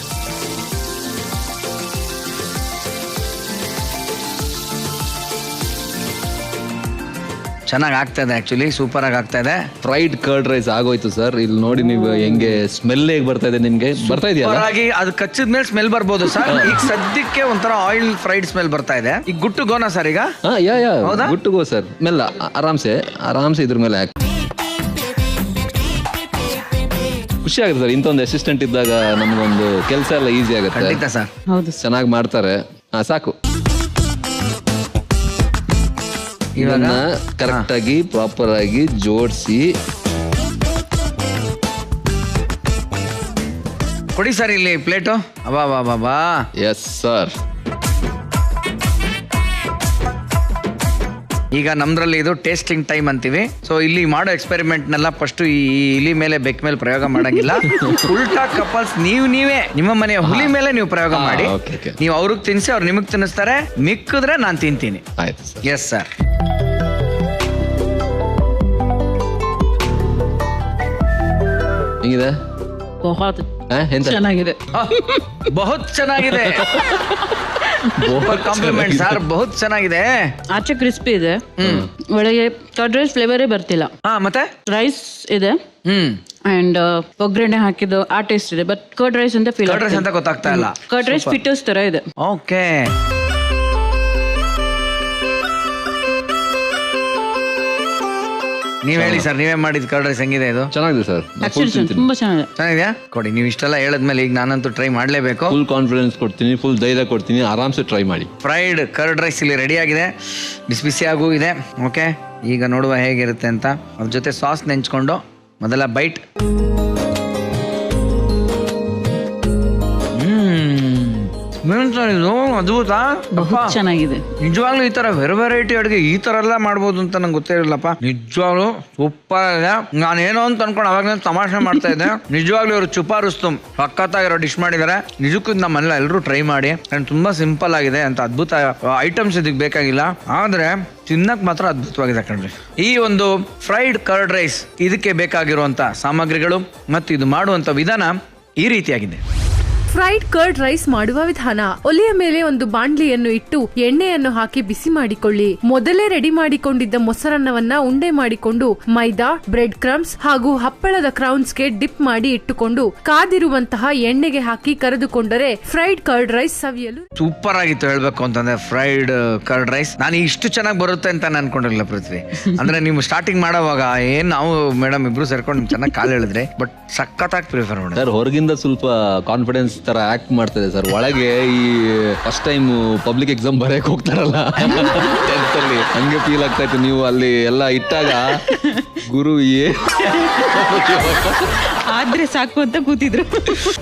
ಚೆನ್ನಾಗಿ ಆಗ್ತಾ ಇದೆ, ಆಕ್ಚುಲಿ ಸೂಪರ್ ಆಗಿ ಆಗ್ತಾ ಇದೆ. ಫ್ರೈಡ್ ಕರ್ಡ್ ರೈಸ್ ಆಗೋಯ್ತು ಸರ್. ಇಲ್ಲಿ ನೋಡಿ ನೀವು ಹೆಂಗೆ ಸ್ಮೆಲ್ ಹೇಗೆ ಬರ್ತಾ ಇದೆ ನಿಮ್ಗೆ. ಬರ್ತಾ ಇದೆಯಲ್ಲ, ಆಗಿ ಅದು ಕಚ್ಚಿದ ಮೇಲೆ ಸ್ಮೆಲ್ ಬರ್ಬೋದು ಸರ್. ಈಗ ಸದ್ಯಕ್ಕೆ ಒಂಥರ ಆಯಿಲ್ ಫ್ರೈಡ್ ಸ್ಮೆಲ್ ಬರ್ತಾ ಇದೆ. ಈಗ ಗುಟ್ಟು ಗೋನಾ ಸರ್ ಈಗ? ಗುಟ್ಟುಗೋ ಸರ್. ಮೆಲ್ಲ ಆರಾಮ್ಸೆ ಇದ್ರ ಮೇಲೆ ಹಾಕಿ. ಖುಷಿ ಆಗುತ್ತೆ ಸರ್. ಇಂಥ ಒಂದು ಅಸಿಸ್ಟೆಂಟ್ ಇದ್ದಾಗ ನಮ್ಗೊಂದು ಕೆಲಸ ಎಲ್ಲ ಈಸಿ ಆಗುತ್ತೆ. ಖಂಡಿತ ಸರ್. ಹೌದು. ಚೆನ್ನಾಗಿ ಮಾಡ್ತಾರೆ. ಸಾಕು. ಇವಾಗ ಕರೆಕ್ಟ್ ಆಗಿ ಪ್ರಾಪರ್ ಆಗಿ ಜೋಡಿಸಿ ಕೊಡಿ ಸರ್ ಇಲ್ಲಿ ಪ್ಲೇಟು. ಅಬಾ ಬಾ ಬಾ ಬಾ. Yes sir. ಈಗ ನಮ್ದ್ರಲ್ಲಿ ಇದು ಟೇಸ್ಟಿಂಗ್ ಟೈಮ್ ಅಂತೀವಿ. ಸೊ ಇಲ್ಲಿ ಮಾಡೋ ಎಕ್ಸ್ಪೆರಿಮೆಂಟ್ನೆಲ್ಲ ಫಸ್ಟ್ ಈ ಇಲಿ ಮೇಲೆ ಬೆಕ್ ಮೇಲೆ ಪ್ರಯೋಗ ಮಾಡಂಗಿಲ್ಲ. ಉಲ್ಟಾ ಕಪಲ್ಸ್ ನೀವೇ ನಿಮ್ಮ ಮನೆಯ ಹುಲಿ ಮೇಲೆ ನೀವು ಪ್ರಯೋಗ ಮಾಡಿ. ನೀವು ಅವ್ರಿಗೆ ತಿನ್ಸಿ ಅವ್ರು ನಿಮಗ್ ತಿನ್ನಿಸ್ತಾರೆ. ಮಿಕ್ಕಿದ್ರೆ ನಾನು ತಿಂತೀನಿ. ಆಯ್ತು ಸರ್. Yes sir. ಹೆಂಗಿದೆ? ಚೆನ್ನಾಗಿದೆ. ಬಹುತ್ ಚೆನ್ನಾಗಿದೆ. ಕಾಂಪ್ಲಿಮೆಂಟ್ ಸರ್, ಬಹುತ್ ಚೆನ್ನಾಗಿದೆ. ಆಚೆ ಕ್ರಿಸ್ಪಿ ಇದೆ, ಒಳಗೆ ಕರ್ಡ್ ರೈಸ್ ಫ್ಲೇವರೇ ಬರ್ತಿಲ್ಲ. ಮತ್ತೆ ರೈಸ್ ಇದೆ ಅಂಡ್ ಒಗ್ಗರಣೆ ಹಾಕಿದ್ದು ಆ ಟೇಸ್ಟ್ ಇದೆ. ಬಟ್ ಕರ್ಡ್ ರೈಸ್ ಅಂತ ಫೀಲ್ ಕರ್ಡ್ ರೈಸ್ ಅಂತ ಗೊತ್ತಾಗ್ತಾ ಇಲ್ಲ. ಕರ್ಡ್ ರೈಸ್ ಫಿಟ್ಟರ್ಸ್ ತರ ಇದೆ. ಓಕೆ. ನೀವ್ ಹೇಳಿ ಸರ್, ನೀವೇ ಮಾಡಿದ್ ಕರ್ಡ್ ರೈಸ್ ಹೆಂಗಿದೆ? ಇದು ಚೆನ್ನಾಗಿದೆ ಸರ್. ತುಂಬಾ ಚೆನ್ನಾಗಿದೆ. ಚೆನ್ನಾಗಿದ್ಯಾ? ಕೊಡಿ. ನೀವು ಇಷ್ಟೆಲ್ಲ ಹೇಳದ್ಮೇಲೆ ಈಗ ನಾನಂತೂ ಟ್ರೈ ಮಾಡ್ಲೇಬೇಕು. ಫುಲ್ ಕಾನ್ಫಿಡೆನ್ಸ್ ಕೊಡ್ತೀನಿ, ಫುಲ್ ಧೈರ್ಯ ಕೊಡ್ತೀನಿ. ಆರಾಮ್ಸೆ ಟ್ರೈ ಮಾಡಿ. ಫ್ರೈಡ್ ಕರ್ಡ್ ರೈಸ್ ಇಲ್ಲಿ ರೆಡಿ ಆಗಿದೆ, ಬಿಸಿ ಬಿಸಿಯಾಗೂ ಇದೆ. ಓಕೆ, ಈಗ ನೋಡುವ ಹೇಗಿರುತ್ತೆ ಅಂತ. ಅದ್ರ ಜೊತೆ ಸಾಸ್ ನೆಂಚ್ಕೊಂಡು ಮೊದಲ ಬೈಟ್. ಇದು ಅದ್ಭುತ. ಚೆನ್ನಾಗಿದೆ. ನಿಜವಾಗ್ಲೂ ಈ ತರ ವೆರೈಟಿ ಅಡುಗೆ ಈ ತರ ಎಲ್ಲ ಮಾಡ್ಬೋದು ಅಂತ ನಂಗೆ ಗೊತ್ತೇ ಇರಲ್ಲಪ್ಪ. ನಿಜವಾಗ್ಲೂ ಸೂಪರ್ ಇದೆ. ನಾನೇನೋ ಅಂತ ಅನ್ಕೊಂಡು ಅವಾಗ ತಮಾಷೆ ಮಾಡ್ತಾ ಇದ್ದೆ. ನಿಜವಾಗ್ಲೂ ಇವರು ಚುಪಾರುಸ್ತು ಸಖತ್ತಾಗಿರೋ ಡಿಶ್ ಮಾಡಿದ್ದಾರೆ. ನಿಜಕ್ಕೂ ನಮ್ಮ ಮನೇಲಿ ಎಲ್ಲರೂ ಟ್ರೈ ಮಾಡಿ. ತುಂಬಾ ಸಿಂಪಲ್ ಆಗಿದೆ ಅಂತ. ಅದ್ಭುತ ಐಟಮ್ಸ್ ಇದಕ್ಕೆ ಬೇಕಾಗಿಲ್ಲ, ಆದ್ರೆ ತಿನ್ನಕ್ ಮಾತ್ರ ಅದ್ಭುತವಾಗಿದೆ ಕಣ್ರಿ. ಈ ಒಂದು ಫ್ರೈಡ್ ಕರ್ಡ್ ರೈಸ್ ಇದಕ್ಕೆ ಬೇಕಾಗಿರುವಂತ ಸಾಮಗ್ರಿಗಳು ಮತ್ತು ಇದು ಮಾಡುವಂತ ವಿಧಾನ ಈ ರೀತಿಯಾಗಿದೆ. ಫ್ರೈಡ್ ಕರ್ಡ್ ರೈಸ್ ಮಾಡುವ ವಿಧಾನ: ಒಲೆಯ ಮೇಲೆ ಒಂದು ಬಾಂಡ್ಲಿಯನ್ನು ಇಟ್ಟು ಎಣ್ಣೆಯನ್ನು ಹಾಕಿ ಬಿಸಿ ಮಾಡಿಕೊಳ್ಳಿ. ಮೊದಲೇ ರೆಡಿ ಮಾಡಿಕೊಂಡಿದ್ದ ಮೊಸರನ್ನವನ್ನ ಉಂಡೆ ಮಾಡಿಕೊಂಡು ಮೈದಾ, ಬ್ರೆಡ್ ಕ್ರಮ್ಸ್ ಹಾಗೂ ಹಪ್ಪಳದ ಕ್ರೌನ್ಸ್ಗೆ ಡಿಪ್ ಮಾಡಿ ಇಟ್ಟುಕೊಂಡು ಕಾದಿರುವಂತಹ ಎಣ್ಣೆಗೆ ಹಾಕಿ ಕರೆದುಕೊಂಡರೆ ಫ್ರೈಡ್ ಕರ್ಡ್ ರೈಸ್ ಸವಿಯಲು ಸೂಪರ್ ಆಗಿತ್ತು. ಹೇಳ್ಬೇಕು ಅಂತಂದ್ರೆ ಫ್ರೈಡ್ ಕರ್ಡ್ ರೈಸ್ ನಾನು ಇಷ್ಟು ಚೆನ್ನಾಗಿ ಬರುತ್ತೆ ಅಂತ ನಾನು ಅನ್ಕೊಂಡಿರಲಿಲ್ಲ ಪೃಥ್ವಿ. ಅಂದ್ರೆ ನೀವು ಸ್ಟಾರ್ಟಿಂಗ್ ಮಾಡೋವಾಗ ಏನ್ ನಾವು ಮೇಡಮ್ ಇಬ್ರು ಸೇರ್ಕೊಂಡು ಚೆನ್ನಾಗಿ ಕಾಲು ಹೇಳಿದ್ರೆ, ಬಟ್ ಸಖತ್ತಾಗಿ ಪ್ರಿಫರ್ ಮಾಡಿ ಸರ್. ಹೊರಗಿಂದ ಸ್ವಲ್ಪ ಕಾನ್ಫಿಡೆನ್ಸ್ ತರ ಆಕ್ಟ್ ಮಾಡ್ತಿದೆ ಸರ್. ಒಳಗೆ ಈ ಫಸ್ಟ್ ಟೈಮ್ ಪಬ್ಲಿಕ್ ಎಕ್ಸಾಮ್ ಬರೆಯಕ್ ಹೋಗ್ತಾರಲ್ಲ, ಹಂಗೆ ಫೀಲ್ ಆಗ್ತಾ ಇತ್ತು. ನೀವು ಅಲ್ಲಿ ಎಲ್ಲ ಇಟ್ಟಾಗ ಗುರು ಆ ಆದ್ರೆ ಸಾಕು ಅಂತ ಕೂತಿದ್ರು.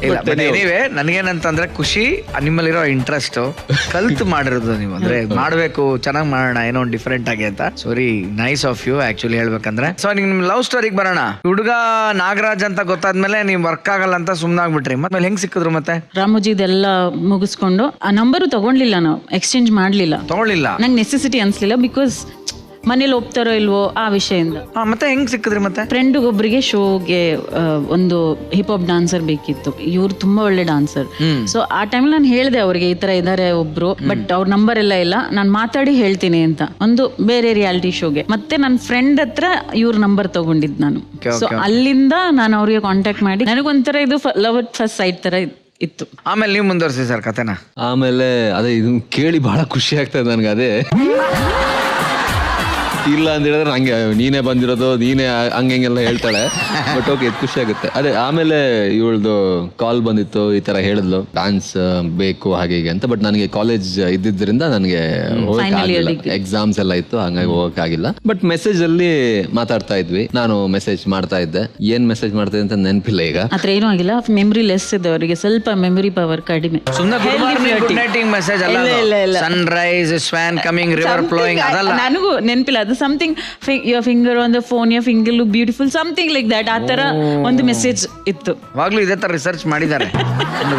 ಇಲ್ಲ ಬಟ್ ಎನಿವೇ ನನಗೇನಂತಂದ್ರೆ ಖುಷಿ ನಿಮ್ಮಲ್ಲಿರೋ ಇಂಟ್ರೆಸ್ಟ್ ಕಲ್ತು ಮಾಡಿರೋದು ನೀವು, ಅಂದ್ರೆ ಮಾಡ್ಬೇಕು ಚೆನ್ನಾಗಿ ಮಾಡೋಣ ಏನೋ ಒಂದು ಡಿಫ್ರೆಂಟ್ ಆಗಿ ಅಂತ. Very nice of you actually ಹೇಳ್ಬೇಕಂದ್ರೆ. ಸೊ ನಿಮ್ ಲವ್ ಸ್ಟೋರಿಗೆ ಬರೋಣ. ಹುಡುಗ ನಾಗರಾಜ್ ಅಂತ ಗೊತ್ತಾದ್ಮೇಲೆ ನೀವ್ ವರ್ಕ್ ಆಗಲ್ಲ ಅಂತ ಸುಮ್ನಾಗ್ಬಿಟ್ರಿ, ಮತ್ತೆ ಹೆಂಗ್ ಸಿಕ್ಕಿದ್ರು? ಮತ್ತೆ ರಾಮೋಜಿದೆಲ್ಲ ಮುಗಿಸ್ಕೊಂಡು ಆ ನಂಬರು ತಗೊಂಡ್ಲಿಲ್ಲ, ನಾವು ಎಕ್ಸ್ಚೇಂಜ್ ಮಾಡ್ಲಿಲ್ಲ, ತಗೊಳ್ಳಿಲ್ಲ. ನಂಗೆ ನೆಸೆಸಿಟಿ ಅನ್ಸ್ಲಿಲ್ಲ, ಬಿಕಾಸ್ ಮನೇಲಿ ಒಪ್ತಾರೋ ಇಲ್ವೋ ಆ ವಿಷಯದಿಂದ. ಮತ್ತೆ ಹೆಂಗ್ ಸಿಕ್ಕಿದ್ರಿ? ಮತ್ತೆ ಫ್ರೆಂಡ್ ಒಬ್ಬರಿಗೆ ಶೋಗೆ ಒಂದು ಹಿಪ್ ಹಾಪ್ ಡಾನ್ಸರ್ ಬೇಕಿತ್ತು, ಇವ್ರು ತುಂಬಾ ಒಳ್ಳೆ ಡಾನ್ಸರ್. ಸೊ ಆ ಟೈಮ್ ನಾನು ಹೇಳ್ದೆ ಅವ್ರಿಗೆ ಈ ತರ ಇದಾರೆ ಒಬ್ರು, ಬಟ್ ಅವ್ರ ನಂಬರ್ ಎಲ್ಲ ಇಲ್ಲ, ನಾನು ಮಾತಾಡಿ ಹೇಳ್ತೀನಿ ಅಂತ, ಒಂದು ಬೇರೆ ರಿಯಾಲಿಟಿ ಶೋಗೆ. ಮತ್ತೆ ನನ್ನ ಫ್ರೆಂಡ್ ಹತ್ರ ಇವ್ರ ನಂಬರ್ ತಗೊಂಡಿದ್ ನಾನು. ಸೊ ಅಲ್ಲಿಂದ ನಾನು ಅವ್ರಿಗೆ ಕಾಂಟ್ಯಾಕ್ಟ್ ಮಾಡಿ, ನನಗೊಂಥರ ಇದು ಲವ್ ಅಟ್ ಫಸ್ಟ್ ಸೈಟ್ ತರ ಇತ್ತು. ಆಮೇಲೆ ನೀವು ಮುಂದುವರ್ಸಿ ಸರ್ ಕತೆನ. ಆಮೇಲೆ ಅದೇ ಇದನ್ನ ಕೇಳಿ ಬಹಳ ಖುಷಿ ಆಗ್ತದೆ ನನ್ಗೆ. ಅದೇ ಇಲ್ಲ ಅಂತ ಹೇಳಿದ್ರೆ ನಂಗೆ ನೀನೇ ಬಂದಿರೋದು, ನೀನೇ ಹಂಗೆಲ್ಲ ಹೇಳ್ತಾಳೆ. ಬಟ್ ಓಕೆ, ಇದು ಖುಷಿ ಆಗುತ್ತೆ. ಅದೇ ಆಮೇಲೆ ಇವಳ್ದು ಕಾಲ್ ಬಂದಿತ್ತು, ಈ ತರ ಹೇಳಿದ್ಲು ಡಾನ್ಸ್ ಬೇಕು ಹಾಗೆ ಹೀಗೆ ಅಂತ. ಬಟ್ ನನಗೆ ಕಾಲೇಜ್ ಇದ್ದಿದ್ದರಿಂದ ನನಗೆ ಎಕ್ಸಾಮ್ಸ್ ಎಲ್ಲ ಇತ್ತು, ಹಂಗಾಗಿ ಹೋಗಕ್ಕಾಗಿಲ್ಲ. ಬಟ್ ಮೆಸೇಜ್ ಅಲ್ಲಿ ಮಾತಾಡ್ತಾ ಇದ್ವಿ, ನಾನು ಮೆಸೇಜ್ ಮಾಡ್ತಾ ಇದ್ದೆ. ಏನ್ ಮೆಸೇಜ್ ಮಾಡ್ತಾ ಇದ್ದೆ ಅಂತ ನೆನಪಿಲ್ಲ ಈಗ. ಆತರ ಏನೂ ಆಗಿಲ್ಲ, ಮೆಮರಿ ಲೆಸ್ ಇದೆ ಅವರಿಗೆ, ಸ್ವಲ್ಪ ಮೆಮರಿ ಪವರ್ ಕಡಿಮೆ. ಮೆಸೇಜ್ ಅಲ್ಲ, ಸನ್ರೈಸ್, ಸ್ವಾನ್ ಕಮಿಂಗ್, ರಿವರ್ ಫ್ಲೋಯಿಂಗ್ ಅದಲ್ಲ. ನನಗೂ ನೆನಪಿಲ್ಲ, ಅದು something your finger on the phone, your finger look beautiful, something like that, ಆ ತರ ಒಂದು ಮೆಸೇಜ್ ಇತ್ತು. ವಾಗ್ಲೂ ಇದೇ ತರ ರಿಸರ್ಚ್ ಮಾಡಿದ್ದಾರೆ,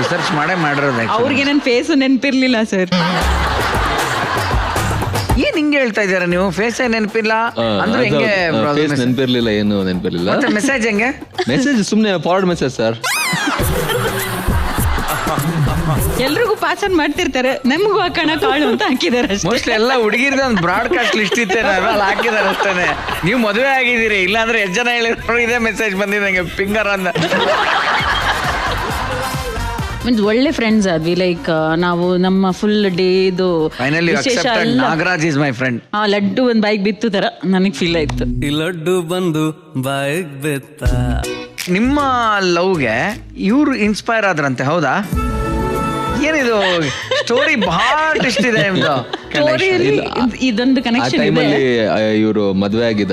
ರಿಸರ್ಚ್ ಮಾಡಿರೋದು. ಅವ್ರಿಗೆ ನನ್ನ ಫೇಸ್ ನೆನಪಿರ್ಲಿಲ್ಲ ಸರ್. ಏನ್ ಹಿಂಗೆ ಹೇಳ್ತಾ ಇದ್ದೀರಾ ನೀವು? ಫೇಸ್ ನೆನಪಿಲ್ಲ ಅಂದ್ರೆ ಹೆಂಗೆ? ನೆನಪಿರ್ಲಿಲ್ಲ, ಏನು ನೆನಪಿರ್ಲಿಲ್ಲ. ಮೆಸೇಜ್ ಹೆಂಗೆ? ಮೆಸೇಜ್ ಸುಮ್ನೆ ಫಾರ್ವರ್ಡ್ ಮೆಸೇಜ್ ಸರ್. ಎಲ್ರಿಗೂ ಪಾಸ್ ಆನ್ ಮಾಡ್ತಿರ್ತಾರೆ, ನಮಗೂ ಹಾಕೋಣ ಕಾಳು ಅಂತ ಹಾಕಿದಾರೆ. ಮೋಸ್ಟ್ಲಿ ಎಲ್ಲ ಹುಡುಗಿರ್ದ ಒಂದು ಬ್ರಾಡ್ಕಾಸ್ಟ್ ಲಿಸ್ಟ್ ಇತ್ತೆ, ಹಾಕಿದಾರೆ ಅಷ್ಟೇನೆ. ನೀವು ಮದುವೆ ಆಗಿದ್ದೀರಿ, ಇಲ್ಲಾಂದ್ರೆ ಎಷ್ಟು ಜನ ಹೇಳಿದ್ರು ಇದೇ ಮೆಸೇಜ್ ಬಂದಿದೆ ನಂಗೆ ಫಿಂಗರ್ ಅಂತ. ಮೀನ್ಸ್ ಒಳ್ಳೆ ಫ್ರೆಂಡ್ಸ್ ಆದ್ವಿ, ಲೈಕ್ ನಾವು ನಮ್ಮ ಫುಲ್ ಡೇ ಇದು ನಾಗರಾಜ್ ಇಸ್ ಮೈ ಫ್ರೆಂಡ್. ಆ ಲಡ್ಡು ಒಂದ್ ಬೈಕ್ ಬಿತ್ತು ತರ ನನಗ್ ಫೀಲ್ ಆಯ್ತು. ಈ ಲಡ್ಡು ಬಂದು ಬೈಕ್ ಬಿತ್ತ. ನಿಮ್ಮ ಲವ್ಗೆ ಇವ್ರು ಇನ್ಸ್ಪೈರ್ ಆದ್ರಂತೆ, ಹೌದಾ? ಏನಿದು ಸ್ಟೋರಿ ಬಹಳ ಇಷ್ಟ ಇದೆ ನಿಮ್ದು. ಇದೊಂದು ಆ ಕನೆಕ್ಷನ್ ಇದೆ. ಟೈಮಲ್ಲಿ ಇವರು ಮದುವೆ ಆಗಿದ್ದ,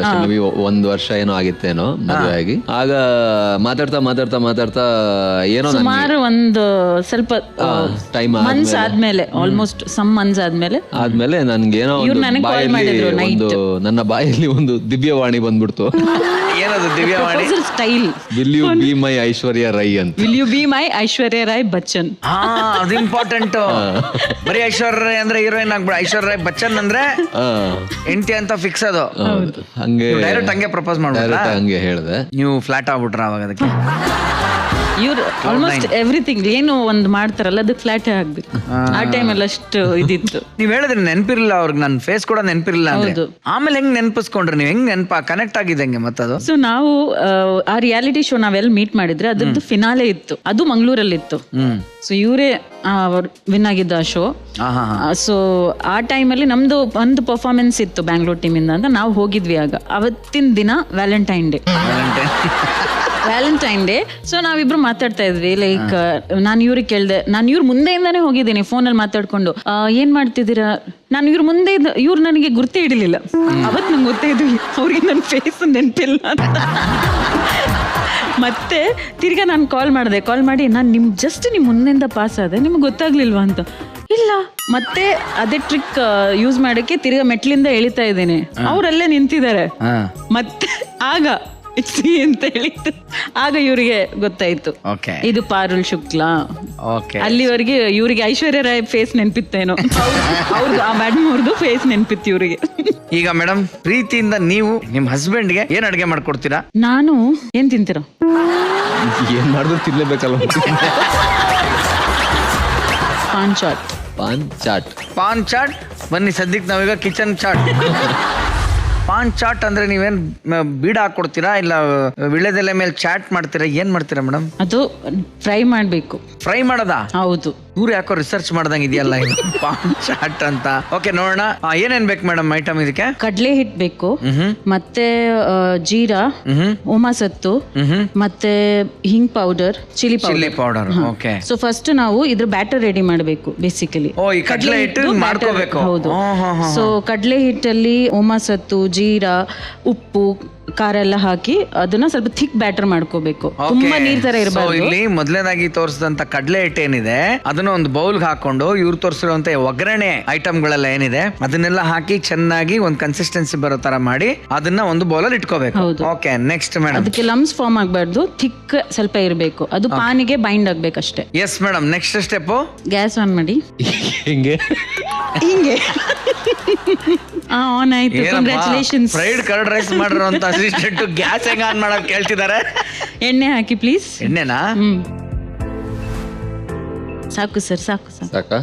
ಒಂದ್ ವರ್ಷ ಏನೋ ಆಗಿತ್ತೇನೋ ಮದುವೆ ಆಗಿ. ಆಗ ಮಾತಾಡ್ತಾ ಮಾತಾಡ್ತಾ ಮಾತಾಡ್ತಾ ಏನೋ ಸುಮಾರು ಒಂದು ಸ್ವಲ್ಪ ಟೈಮ್ ಮಂತ್ಸ್ ಆದ್ಮೇಲೆ, ಆಲ್ಮೋಸ್ಟ್ ಸಮ್ ಮಂತ್ಸ್ ಆದ್ಮೇಲೆ ನನ್ಗೇನೋ ನನ್ನ ಬಾಯಲ್ಲಿ ಒಂದು ದಿವ್ಯವಾಣಿ ಬಂದ್ಬಿಡ್ತು. ಏನದು ದಿವ್ಯವಾಣಿ? Style, will you be my Aishwarya Rai ಅಂತ. Will you be my Aishwarya Rai Bachchan. ಅದು ಇಂಪಾರ್ಟೆಂಟ್. ಬರೀ ಐಶ್ವರ್ಯ ರೈ ಅಂದ್ರೆ ಹೀರೋಯಿನ್ ಆಗ್ಬಿಡ, ಐಶ್ವರ್ಯ ರೈ ಬಚ್ಚನ್ ಅಂದ್ರೆ ಹೆಂಡತಿ ಅಂತ ಫಿಕ್ಸ್. ಅದು ಹಂಗೆ ಡೈರೆಕ್ಟ್ ಹಂಗೆ ಪ್ರಪೋಸ್ ಮಾಡ್ಬಿಟ್ರ, ಹಂಗೆ ಹೇಳಿದೆ. ನೀವು ಫ್ಲಾಟ್ ಆಗ್ಬಿಟ್ರ ಅವಾಗ? ಅದಕ್ಕೆ ಇವ್ರು ಆಲ್ಮೋಸ್ಟ್ ಎವ್ರಿಥಿಂಗ್ ಏನು ಒಂದು ಮಾಡ್ತಾರಲ್ಲ ಅದಕ್ಕೆ ಫ್ಲಾಟ್ ಆಗ್ಬೇಕು. ಆ ಟೈಮ್ ಅಲ್ಲಿ ಅಷ್ಟು ಇದಿತ್ತು. ನೀವ್ ಹೇಳಿದ್ರಿ ನೆನಪಿರ್ಲಿಲ್ಲ ಅವ್ರಿಗೆ, ನನ್ ಫೇಸ್ ಕೂಡ ನೆನಪಿರ್ಲಿಲ್ಲ ಅಂದ್ರೆ. ಆಮೇಲೆ ಹೆಂಗ್ ನೆನಪಿಸ್ಕೊಂಡ್ರಿ ನೀವು? ಹೆಂಗ್ ನೆನಪ ಕನೆಕ್ಟ್ ಆಗಿದೆ ಹೆಂಗೆ ಮತ್ತದು? ಸೊ ನಾವು ಆ ರಿಯಾಲಿಟಿ ಶೋ ನಾವೆಲ್ಲ ಮೀಟ್ ಮಾಡಿದ್ರೆ ಅದ್ರದ್ದು ಫಿನಾಲೆ ಇತ್ತು, ಅದು ಮಂಗಳೂರಲ್ಲಿ ಇತ್ತು. ಸೊ ಇವರೇ ವಿನ್ ಆಗಿದ್ದ ಆ ಶೋ. ಸೊ ಆ ಟೈಮಲ್ಲಿ ನಮ್ದು ಒಂದು ಪರ್ಫಾರ್ಮೆನ್ಸ್ ಇತ್ತು ಬ್ಯಾಂಗ್ಳೂರ್ ಟೀಮಿಂದ ಅಂತ ನಾವು ಹೋಗಿದ್ವಿ. ಆಗ ಅವತ್ತಿನ ದಿನ ವ್ಯಾಲೆಂಟೈನ್ ಡೇ. ಸೊ ನಾವಿಬ್ರು ಮಾತಾಡ್ತಾ ಇದ್ವಿ, ಲೈಕ್ ನಾನು ಇವ್ರಿಗೆ ಕೇಳ್ದೆ, ನಾನು ಇವ್ರ ಮುಂದೆಯಿಂದಾನೇ ಹೋಗಿದ್ದೀನಿ ಫೋನಲ್ಲಿ ಮಾತಾಡ್ಕೊಂಡು, ಏನ್ ಮಾಡ್ತಿದ್ದೀರಾ? ನಾನು ಇವ್ರ ಮುಂದೆ ಇವ್ರು ನನಗೆ ಗುರ್ತೇ ಹಿಡಿಲಿಲ್ಲ. ಅವತ್ತು ನಂಗೆ ಗೊತ್ತೇ ಇದ್ವಿ ಅವ್ರಿಗೆ ನನ್ನ ಫೇಸ್ ನೆನಪಿಲ್ಲ ಅಂತ. ಮತ್ತೆ ತಿರ್ಗಾ ನಾನು ಕಾಲ್ ಮಾಡಿ ನಾನು ನಿಮ್ ಮುಂದೆಯಿಂದ ಪಾಸ್ ಆದೆ, ನಿಮ್ಗೆ ಗೊತ್ತಾಗ್ಲಿಲ್ವಾ ಅಂತ. ಇಲ್ಲ, ಮತ್ತೆ ಅದೇ ಟ್ರಿಕ್ ಯೂಸ್ ಮಾಡಕ್ಕೆ ತಿರ್ಗಾ ಮೆಟ್ಲಿಂದ ಎಳಿತಾ ಇದ್ದೇನೆ, ಅವರಲ್ಲೇ ನಿಂತಿದ್ದಾರೆ. ಮತ್ತೆ ಆಗ ಅಂತ ಹೇಳಿತ್ತು, ಆಗ ಇವ್ರಿಗೆ ಗೊತ್ತಾಯ್ತು ಇದು ಪಾರುಲ್ ಶುಕ್ಲಾ. ಅಲ್ಲಿವರೆಗೆ ಇವ್ರಿಗೆ ಐಶ್ವರ್ಯ ರಾಯ್ ಫೇಸ್ ನೆನ್ಪಿತ್ತೇನೋ, ಅವ್ರದ್ದು ಆ ಮೇಡಮ್ ಅವ್ರದ್ದು ಫೇಸ್ ನೆನ್ಪಿತ್ತು ಇವ್ರಿಗೆ. ಈಗ ಮೇಡಮ್, ಪ್ರೀತಿಯಿಂದ ನೀವು ನಿಮ್ ಹಸ್ಬೆಂಡ್ಗೆ ಏನ್ ಅಡ್ಗೆ ಮಾಡ್ಕೊಡ್ತೀರಾ? ನಾನು ಏನ್ ತಿಂತೀರಾ? ಏನ್ ಮಾಡಿದ್ರು ತಿನ್ಲೇಬೇಕಲ್ಲ. ಪಾನ್ ಚಾಟ್ ಬನ್ನಿ ಸದ್ಯಕ್ಕೆ ನಾವೀಗ ಕಿಚನ್ ಚಾಟ್. ಪಾನ್ ಚಾಟ್ ಅಂದ್ರೆ ನೀವೇನ್ ಬೀಡ ಹಾಕೊಡ್ತೀರಾ, ಇಲ್ಲ ವಿಳ್ಯದೆಲೆ ಮೇಲೆ ಚಾಟ್ ಮಾಡ್ತೀರಾ, ಏನ್ ಮಾಡ್ತೀರಾ ಮೇಡಮ್? ಅದು ಫ್ರೈ ಮಾಡ್ಬೇಕು. ಫ್ರೈ ಮಾಡೋದಾ? ಹೌದು. ಇವ್ರು ಯಾಕೋ ರಿಸರ್ಚ್ ಮಾಡ್ದಂಗೆ ಇದೆಯಲ್ಲ ಇದು ಪಾನ್ ಚಾಟ್ ಅಂತ. ಓಕೆ ನೋಡೋಣ. ಏನೇನ್ ಬೇಕು ಮೇಡಮ್ ಐಟಮ್ ಇದಕ್ಕೆ? ಕಡ್ಲೆ ಹಿಟ್ಟು ಬೇಕು, ಮತ್ತೆ ಜೀರಾ, ಓಮಾಸತ್ತು, ಮತ್ತೆ ಹಿಂಗ್ powder, chilli powder. Okay. So first ನಾವು ಇದ್ರ ಬ್ಯಾಟರ್ ರೆಡಿ ಮಾಡಬೇಕು ಬೇಸಿಕಲಿ. ಓ, ಈ ಕಡ್ಲೆ ಹಿಟ್ಟು ಮಾಡ್ಕೋಬೇಕು. ಹೌದು. ಸೊ ಕಡ್ಲೆ ಹಿಟ್ಟಲ್ಲಿ ಓಮಾಸತ್ತು, ಜೀರಾ, ಉಪ್ಪು, ಖಾರ ಎಲ್ಲ ಹಾಕಿ ಅದನ್ನ ಸ್ವಲ್ಪ ಥಿಕ್ ಬ್ಯಾಟರ್ ಮಾಡ್ಕೋಬೇಕು. ತುಂಬಾ ನೀರ್ ತರ ಇರಬಾರ್ದು. ಇಲ್ಲಿ ಮೊದಲನೇದಾಗಿ ತೋರಿಸಿದಂತ ಕಡ್ಲೆ ಹಿಟ್ಟು ಏನಿದೆ ಅದನ್ನ ಒಂದು ಬೌಲ್ ಹಾಕೊಂಡು ಇವ್ರು ತೋರಿಸಿರುವಂತ ಒಗ್ಗರಣೆ ಐಟಮ್ ಗಳೆಲ್ಲ ಏನಿದೆ ಅದನ್ನೆಲ್ಲ ಹಾಕಿ ಚೆನ್ನಾಗಿ ಒಂದು ಕನ್ಸಿಸ್ಟೆನ್ಸಿ ಬರೋ ತರ ಮಾಡಿ ಅದನ್ನ ಒಂದು ಬೌಲ್ ಅಲ್ಲಿ ಇಟ್ಕೋಬೇಕು. Okay, next madam. ಅದಕ್ಕೆ ಲಮ್ಸ್ ಫಾರ್ಮ್ ಆಗಬಾರ್ದು, ಥಿಕ್ ಸ್ವಲ್ಪ ಇರಬೇಕು. ಅದು ಪಾನಿಗೆ ಬೈಂಡ್ ಆಗ್ಬೇಕಷ್ಟೇ. Yes madam. Next step, gas on ಮಾಡಿ. ಹಿಂಗೆ ಹಿಂಗೆ ಆನ್ ಆಯ್ತು. ಕಂಗ್ರಾಚುಲೇಷನ್ಸ್. ಫ್ರೈಡ್ ಕರ್ಡ್ ರೈಸ್ ಮಾಡಿರೋಂತ ಅಸಿಸ್ಟೆಂಟ್ ಗ್ಯಾಸ್ ಹೆಂಗ್ ಆನ್ ಮಾಡೋದು ಕೇಳ್ತಿದ್ದಾರೆ. ಎಣ್ಣೆ ಹಾಕಿ ಪ್ಲೀಸ್. ಎಣ್ಣೆನಾ? ಸಾಕು ಸರ್, ಸಾಕು ಸಾಕು. ಸಾಕಾ?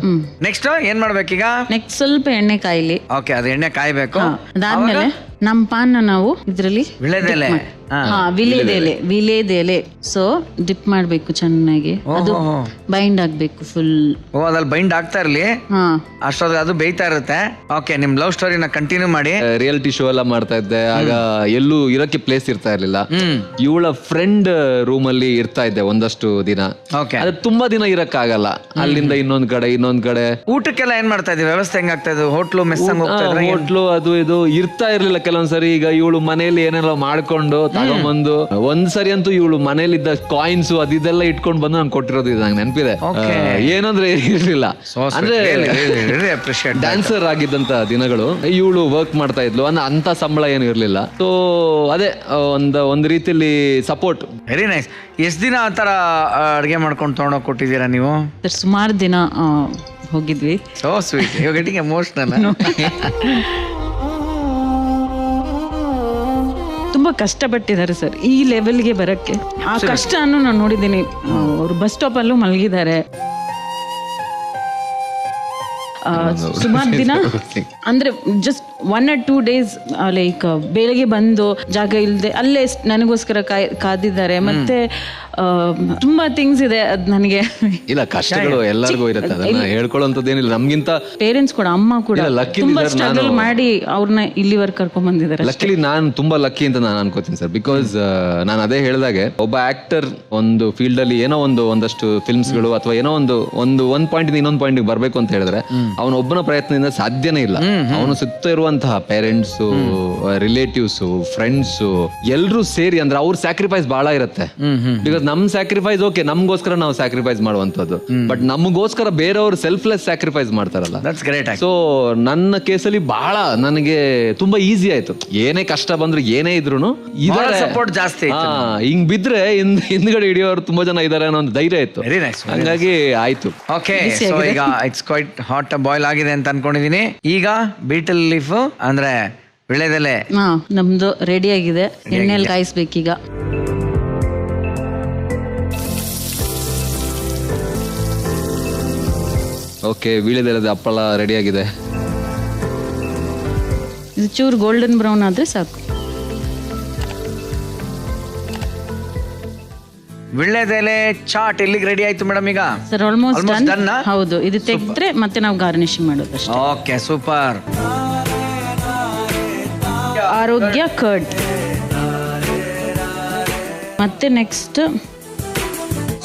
ನೆಕ್ಸ್ಟ್ ಏನ್ ಮಾಡ್ಬೇಕೀಗ? ನೆಕ್ಸ್ಟ್ ಸ್ವಲ್ಪ ಎಣ್ಣೆ ಕಾಯಿಲಿ. ಓಕೆ, ಅದು ಎಣ್ಣೆ ಕಾಯ್ಬೇಕು. ಅದಾದ್ಮೇಲೆ ನಮ್ ಪಾನ್ ನಾವು ಇದ್ರಲ್ಲಿ ವಿಳೆದೆಲೆ. ವಿಲೇದೆಲೆ ಸೊ ಡಿಪ್ ಮಾಡ್ಬೇಕು ಚೆನ್ನಾಗಿ. ಅದು ಬೈಂಡ್ ಆಗ್ಬೇಕು ಫುಲ್. ಓ, ಅದ್ರಲ್ಲಿ ಬೈಂಡ್ ಆಗ್ತಾ ಇರ್ಲಿ. ಅಷ್ಟೊಂದು ಅದು ಬೇಯ್ತಾ ಇರುತ್ತೆ. ಓಕೆ, ನಿಮ್ ಲವ್ ಸ್ಟೋರಿನ ಕಂಟಿನ್ಯೂ ಮಾಡಿ. ರಿಯಾಲಿಟಿ ಶೋ ಎಲ್ಲ ಮಾಡ್ತಾ ಇದ್ದೆ. ಆಗ ಎಲ್ಲೂ ಇರಕ್ಕೆ ಪ್ಲೇಸ್ ಇರ್ತಾ ಇರ್ಲಿಲ್ಲ. ಇವಳ ಫ್ರೆಂಡ್ ರೂಮ್ ಅಲ್ಲಿ ಇರ್ತಾ ಇದ್ದೆ ಒಂದಷ್ಟು ದಿನ. ಅದು ತುಂಬಾ ದಿನ ಇರಕ್ಕಾಗಲ್ಲ. ಅಲ್ಲಿಂದ ಇನ್ನೊಂದ್ ಕಡೆ ಊಟಕ್ಕೆಲ್ಲ ಏನ್ ಮಾಡ್ತಾ ಇದ್ವಿ? ವ್ಯವಸ್ಥೆ ಹೆಂಗಾಗ್ತಾ ಇದ್ದು? ಹೋಟ್ಲು ಮೆಸ್ ಹೋಟ್ಲು ಅದು ಇದು ಇರ್ತಾ ಇರ್ಲಿಲ್ಲ ಕೆಲವೊಂದ್ಸರಿ. ಈಗ ಇವಳು ಮನೇಲಿ ಏನೆಲ್ಲ ಮಾಡ್ಕೊಂಡು ತಗೊಂಡ್ಬಂದು ಒಂದ್ಸರಿ ಅಂತೂ ಇವಳು ಮನೇಲಿದ್ದ ಕಾಯಿನ್ಸ್ ಅದಿದೆಲ್ಲ ಇಟ್ಕೊಂಡ್ ಬಂದು ನಂಗೆ ಕೊಟ್ಟಿರೋದು ಇದು ನಂಗೆ ನೆನಪಿದೆ. ಏನಂದ್ರೆ ಇರ್ಲಿಲ್ಲ, ಅಂದ್ರೆ ಡ್ಯಾನ್ಸರ್ ಆಗಿದ್ದಂತ ದಿನಗಳು. ಇವಳು ವರ್ಕ್ ಮಾಡ್ತಾ ಇದ್ಲು, ಅಂತ ಸಂಬಳ ಏನು ಇರ್ಲಿಲ್ಲ. ಸೊ ಅದೇ ಒಂದ್ ರೀತಿಯಲ್ಲಿ ಸಪೋರ್ಟ್. Very nice. ಎಷ್ಟ್ ದಿನ ಆ ತರ ಅಡ್ಗೆ ಮಾಡ್ಕೊಂಡು ತಗೊಂಡೋಗಿ ಕೊಟ್ಟಿದ್ದೀರಾ ನೀವು? ಸುಮಾರು ದಿನ ಹೋಗಿದ್ವಿ. So sweet. You getting emotional. ತುಂಬಾ ಕಷ್ಟಪಟ್ಟಿದ್ದಾರೆ ಸರ್ ಈ ಲೆವೆಲ್ಗೆ ಬರಕ್ಕೆ. ಆ ಕಷ್ಟವನ್ನು ನಾನು ನೋಡಿದ್ದೀನಿ. ಅವರು ಬಸ್ ಸ್ಟಾಪ್ ಅಲ್ಲೂ ಮಲಗಿದ್ದಾರೆ ಸುಮಾರು ದಿನ. ಅಂದ್ರೆ ಜಸ್ಟ್ 1 or 2 days ಲೈಕ್ ಬೆಳಗ್ಗೆ ಬಂದು ಜಾಗ ಇಲ್ಲದೆ ಅಲ್ಲೇ ನನಗೋಸ್ಕರ ಕಾದಿದ್ದಾರೆ. ಮತ್ತೆ ತುಂಬಾ ಥಿಂಗ್ಸ್ ಇದೆ. ಅದ್ ನನಗೆ ಇಲ್ಲ, ಕಷ್ಟಗಳು ಎಲ್ಲರಿಗೂ ಇರುತ್ತೆ, ಅದನ್ನ ಹೇಳ್ಕೊಳ್ಳೋಂಥದ್ದೇನಿಲ್ಲ. ನಮ್ಗಿಂತ ಪೇರೆಂಟ್ಸ್ ಕೂಡ, ಅಮ್ಮ ಕೂಡ ತುಂಬಾ ಸ್ಟ್ರಗಲ್ ಮಾಡಿ ಅವ್ರನ್ನ ಇಲ್ಲಿವರೆಗೆ ಕರ್ಕೊಂಡ್ ಬಂದಿದ್ದಾರೆ. ಲಕ್ಕಿಲಿ ನಾನು ತುಂಬಾ ಲಕ್ಕಿ ಅಂತ ನಾನು ಅನ್ಕೋತೀನಿ ಸರ್. ಬಿಕಾಸ್ ನಾನು ಅದೇ ಹೇಳಿದಾಗೆ ಒಬ್ಬ ಆಕ್ಟರ್ ಒಂದು ಫೀಲ್ಡ್ ಅಲ್ಲಿ ಏನೋ ಒಂದಷ್ಟು ಫಿಲ್ಮ್ಸ್ ಗಳು ಅಥವಾ ಏನೋ ಒಂದ್ ಪಾಯಿಂಟ್ ಇನ್ನೊಂದು ಪಾಯಿಂಟ್ ಬರ್ಬೇಕು ಅಂತ ಹೇಳಿದ್ರೆ ಅವನೊಬ್ಬನ ಪ್ರಯತ್ನದಿಂದ ಸಾಧ್ಯನೇ ಇಲ್ಲ. ಅವನು ಸುತ್ತ ಇರುವಂತಹ ಪೇರೆಂಟ್ಸ್, ರಿಲೇಟಿವ್ಸ್, ಫ್ರೆಂಡ್ಸ್ ಎಲ್ರೂ ಸೇರಿ ಅಂದ್ರೆ ಅವ್ರ ಸ್ಯಾಕ್ರಿಫೈಸ್ ಬಹಳ ಇರುತ್ತೆ. ಬಿಕಾಸ್ ನಮ್ ಸ್ಯಾಕ್ರಿಫೈಸ್ ಓಕೆ, ನಮ್ಗೋಸ್ಕರ ನಾವು ಸ್ಯಾಕ್ರಿಫೈಸ್ ಮಾಡುವಂತದ್ದು. ಬಟ್ ನಮಗೋಸ್ಕರ ಬೇರೆಯವರು ಸೆಲ್ಫ್ಲೆಸ್ ಸ್ಯಾಕ್ರಿಫೈಸ್ ಮಾಡ್ತಾರಲ್ಲ. ಸೊ ನನ್ನ ಕೇಸಲ್ಲಿ ಬಹಳ ನನಗೆ ತುಂಬಾ ಈಸಿ ಆಯ್ತು. ಏನೇ ಕಷ್ಟ ಬಂದ್ರು ಏನೇ ಇದ್ರು ಸಪೋರ್ಟ್ ಜಾಸ್ತಿ. ಹಿಂಗ್ ಬಿದ್ರೆ ಹಿಂದ್ಗಡೆ ಹಿಡಿಯೋರು ತುಂಬಾ ಜನ ಇದಾರೆ ಅನ್ನೋ ಒಂದು ಧೈರ್ಯ ಇತ್ತು. ಹಂಗಾಗಿ ಆಯ್ತು. ಓಕೆ, ಸೊ ಈಗ ಇಟ್ಸ್ ಕ್ವೈಟ್ ಹಾಟ್ ಬಾಯ್ಲ್ ಆಗಿದೆ ಅಂತ ಅನ್ಕೊಂಡಿದೀನಿ. ಈಗ ಬೀಟಲ್ ಲೀಫ್ ಅಂದ್ರೆ ವಿಳೆದೆಲೆ ನಮ್ದು ರೆಡಿ ಆಗಿದೆ. ಎಣ್ಣೆಯಲ್ಲಿ ಕಾಯಿಸ್ಬೇಕೀಗ. ಓಕೆ, ವೀಳ್ಯದೆಲೆದ ಹಪ್ಪಳ ರೆಡಿ ಆಗಿದೆ. ಇದು ಚೂರು ಗೋಲ್ಡನ್ ಬ್ರೌನ್ ಆದ್ರೆ ಸಾಕು. ವಿಳ್ಳೆದೆಲೆ ಚಾಟ್ ಇಲ್ಲಿಗೆ ರೆಡಿ ಆಯ್ತು ಮೇಡಮ್. ಈಗ ಸರ್ ಆಲ್ಮೋಸ್ಟ್ ಡನ್. ಹೌದು, ಇದು ತೆಗೆದ್ರೆ ಮತ್ತೆ ನಾವು ಗಾರ್ನಿಶಿಂಗ್ ಮಾಡೋದು ಅಷ್ಟೇ. Okay, super. ಆರೋಗ್ಯ ಕರ್ಡ್. ಮತ್ತೆ ನೆಕ್ಸ್ಟ್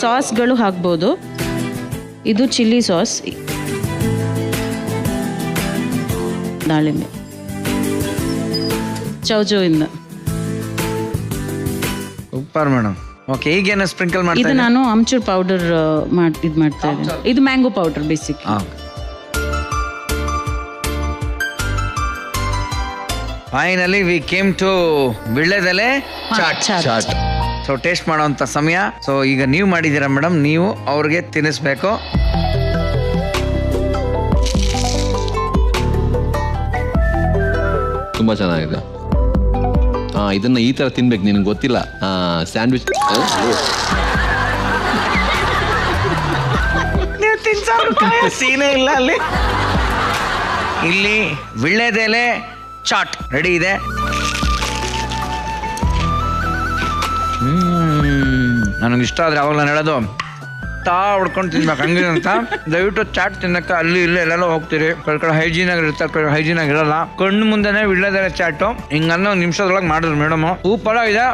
ಸಾಸ್ಗಳು ಹಾಕ್ಬೋದು. ಇದು ಚಿಲ್ಲಿ ಸಾಸ್, ದಾಳಿಂಬೆ, ಚೌಚೌಯಿಂದ. Super madam. ಓಕೆ, ಈಗೇನು ಸ್ಪ್ರಿಂಕಲ್ ಮಾಡ್ತಾ ಇದು ನಾನು ಅಮ್ಚೂರ್ ಪೌಡರ್ ಇದು ಮಾಡ್ತಾ ಇದ್ದೀನಿ. ಇದು mango powder basic. Finally we came to ವಿಳ್ಳೆದೆಲೆ ಚಾಟ್. ಸೊ ಟೇಸ್ಟ್ ಮಾಡೋಂಥ ಸಮಯ. ಸೊ ಈಗ ನೀವು ಮಾಡಿದ್ದೀರಾ ಮೇಡಮ್, ನೀವು ಅವ್ರಿಗೆ ತಿನ್ನಿಸ್ಬೇಕು. ತುಂಬಾ ಚೆನ್ನಾಗಿದೆ. ಇದನ್ನ ಈ ತರ ತಿನ್ಬೇಕು, ನಿನಗೆ ಗೊತ್ತಿಲ್ಲ. ಸ್ಯಾಂಡ್ವಿಚ್ ಸೀನೇ ಇಲ್ಲ ಅಲ್ಲಿ. ಇಲ್ಲಿ ವಿಳ್ಳೆದೆಲೆ ಚಾಟ್ ರೆಡಿ ಇದೆ. ನನಗೆ ಇಷ್ಟ ಆದ್ರೆ ಅವಾಗ ನಾನು ಹೇಳೋದು ಹೊಡ್ಕೊಂಡು ತಿನ್ಬೇಕು ಹಂಗೆ ಅಂತ. ದಯವಿಟ್ಟು ಚಾಟ್ ತಿನ್ನಕ್ಕೆ ಅಲ್ಲಿ ಇಲ್ಲಿ ಎಲ್ಲೆಲ್ಲ ಹೋಗ್ತೀರಿ, ಕಡೆ ಹೈಜೀನ್ ಆಗಿರುತ್ತೆ, ಹೈಜೀನ್ ಆಗಿರಲ್ಲ. ಕಣ್ಣು ಮುಂದೆನೆ ವಿಳ್ಳೆದೆಲೆ ಚಾಟು ಹಿಂಗನ್ನ ಒಂದ್ ನಿಮಿಷದೊಳಗೆ ಮಾಡಿದ್ರು ಮೇಡಮ್. ಸೂಪರ್ ಆಗಿದೆ.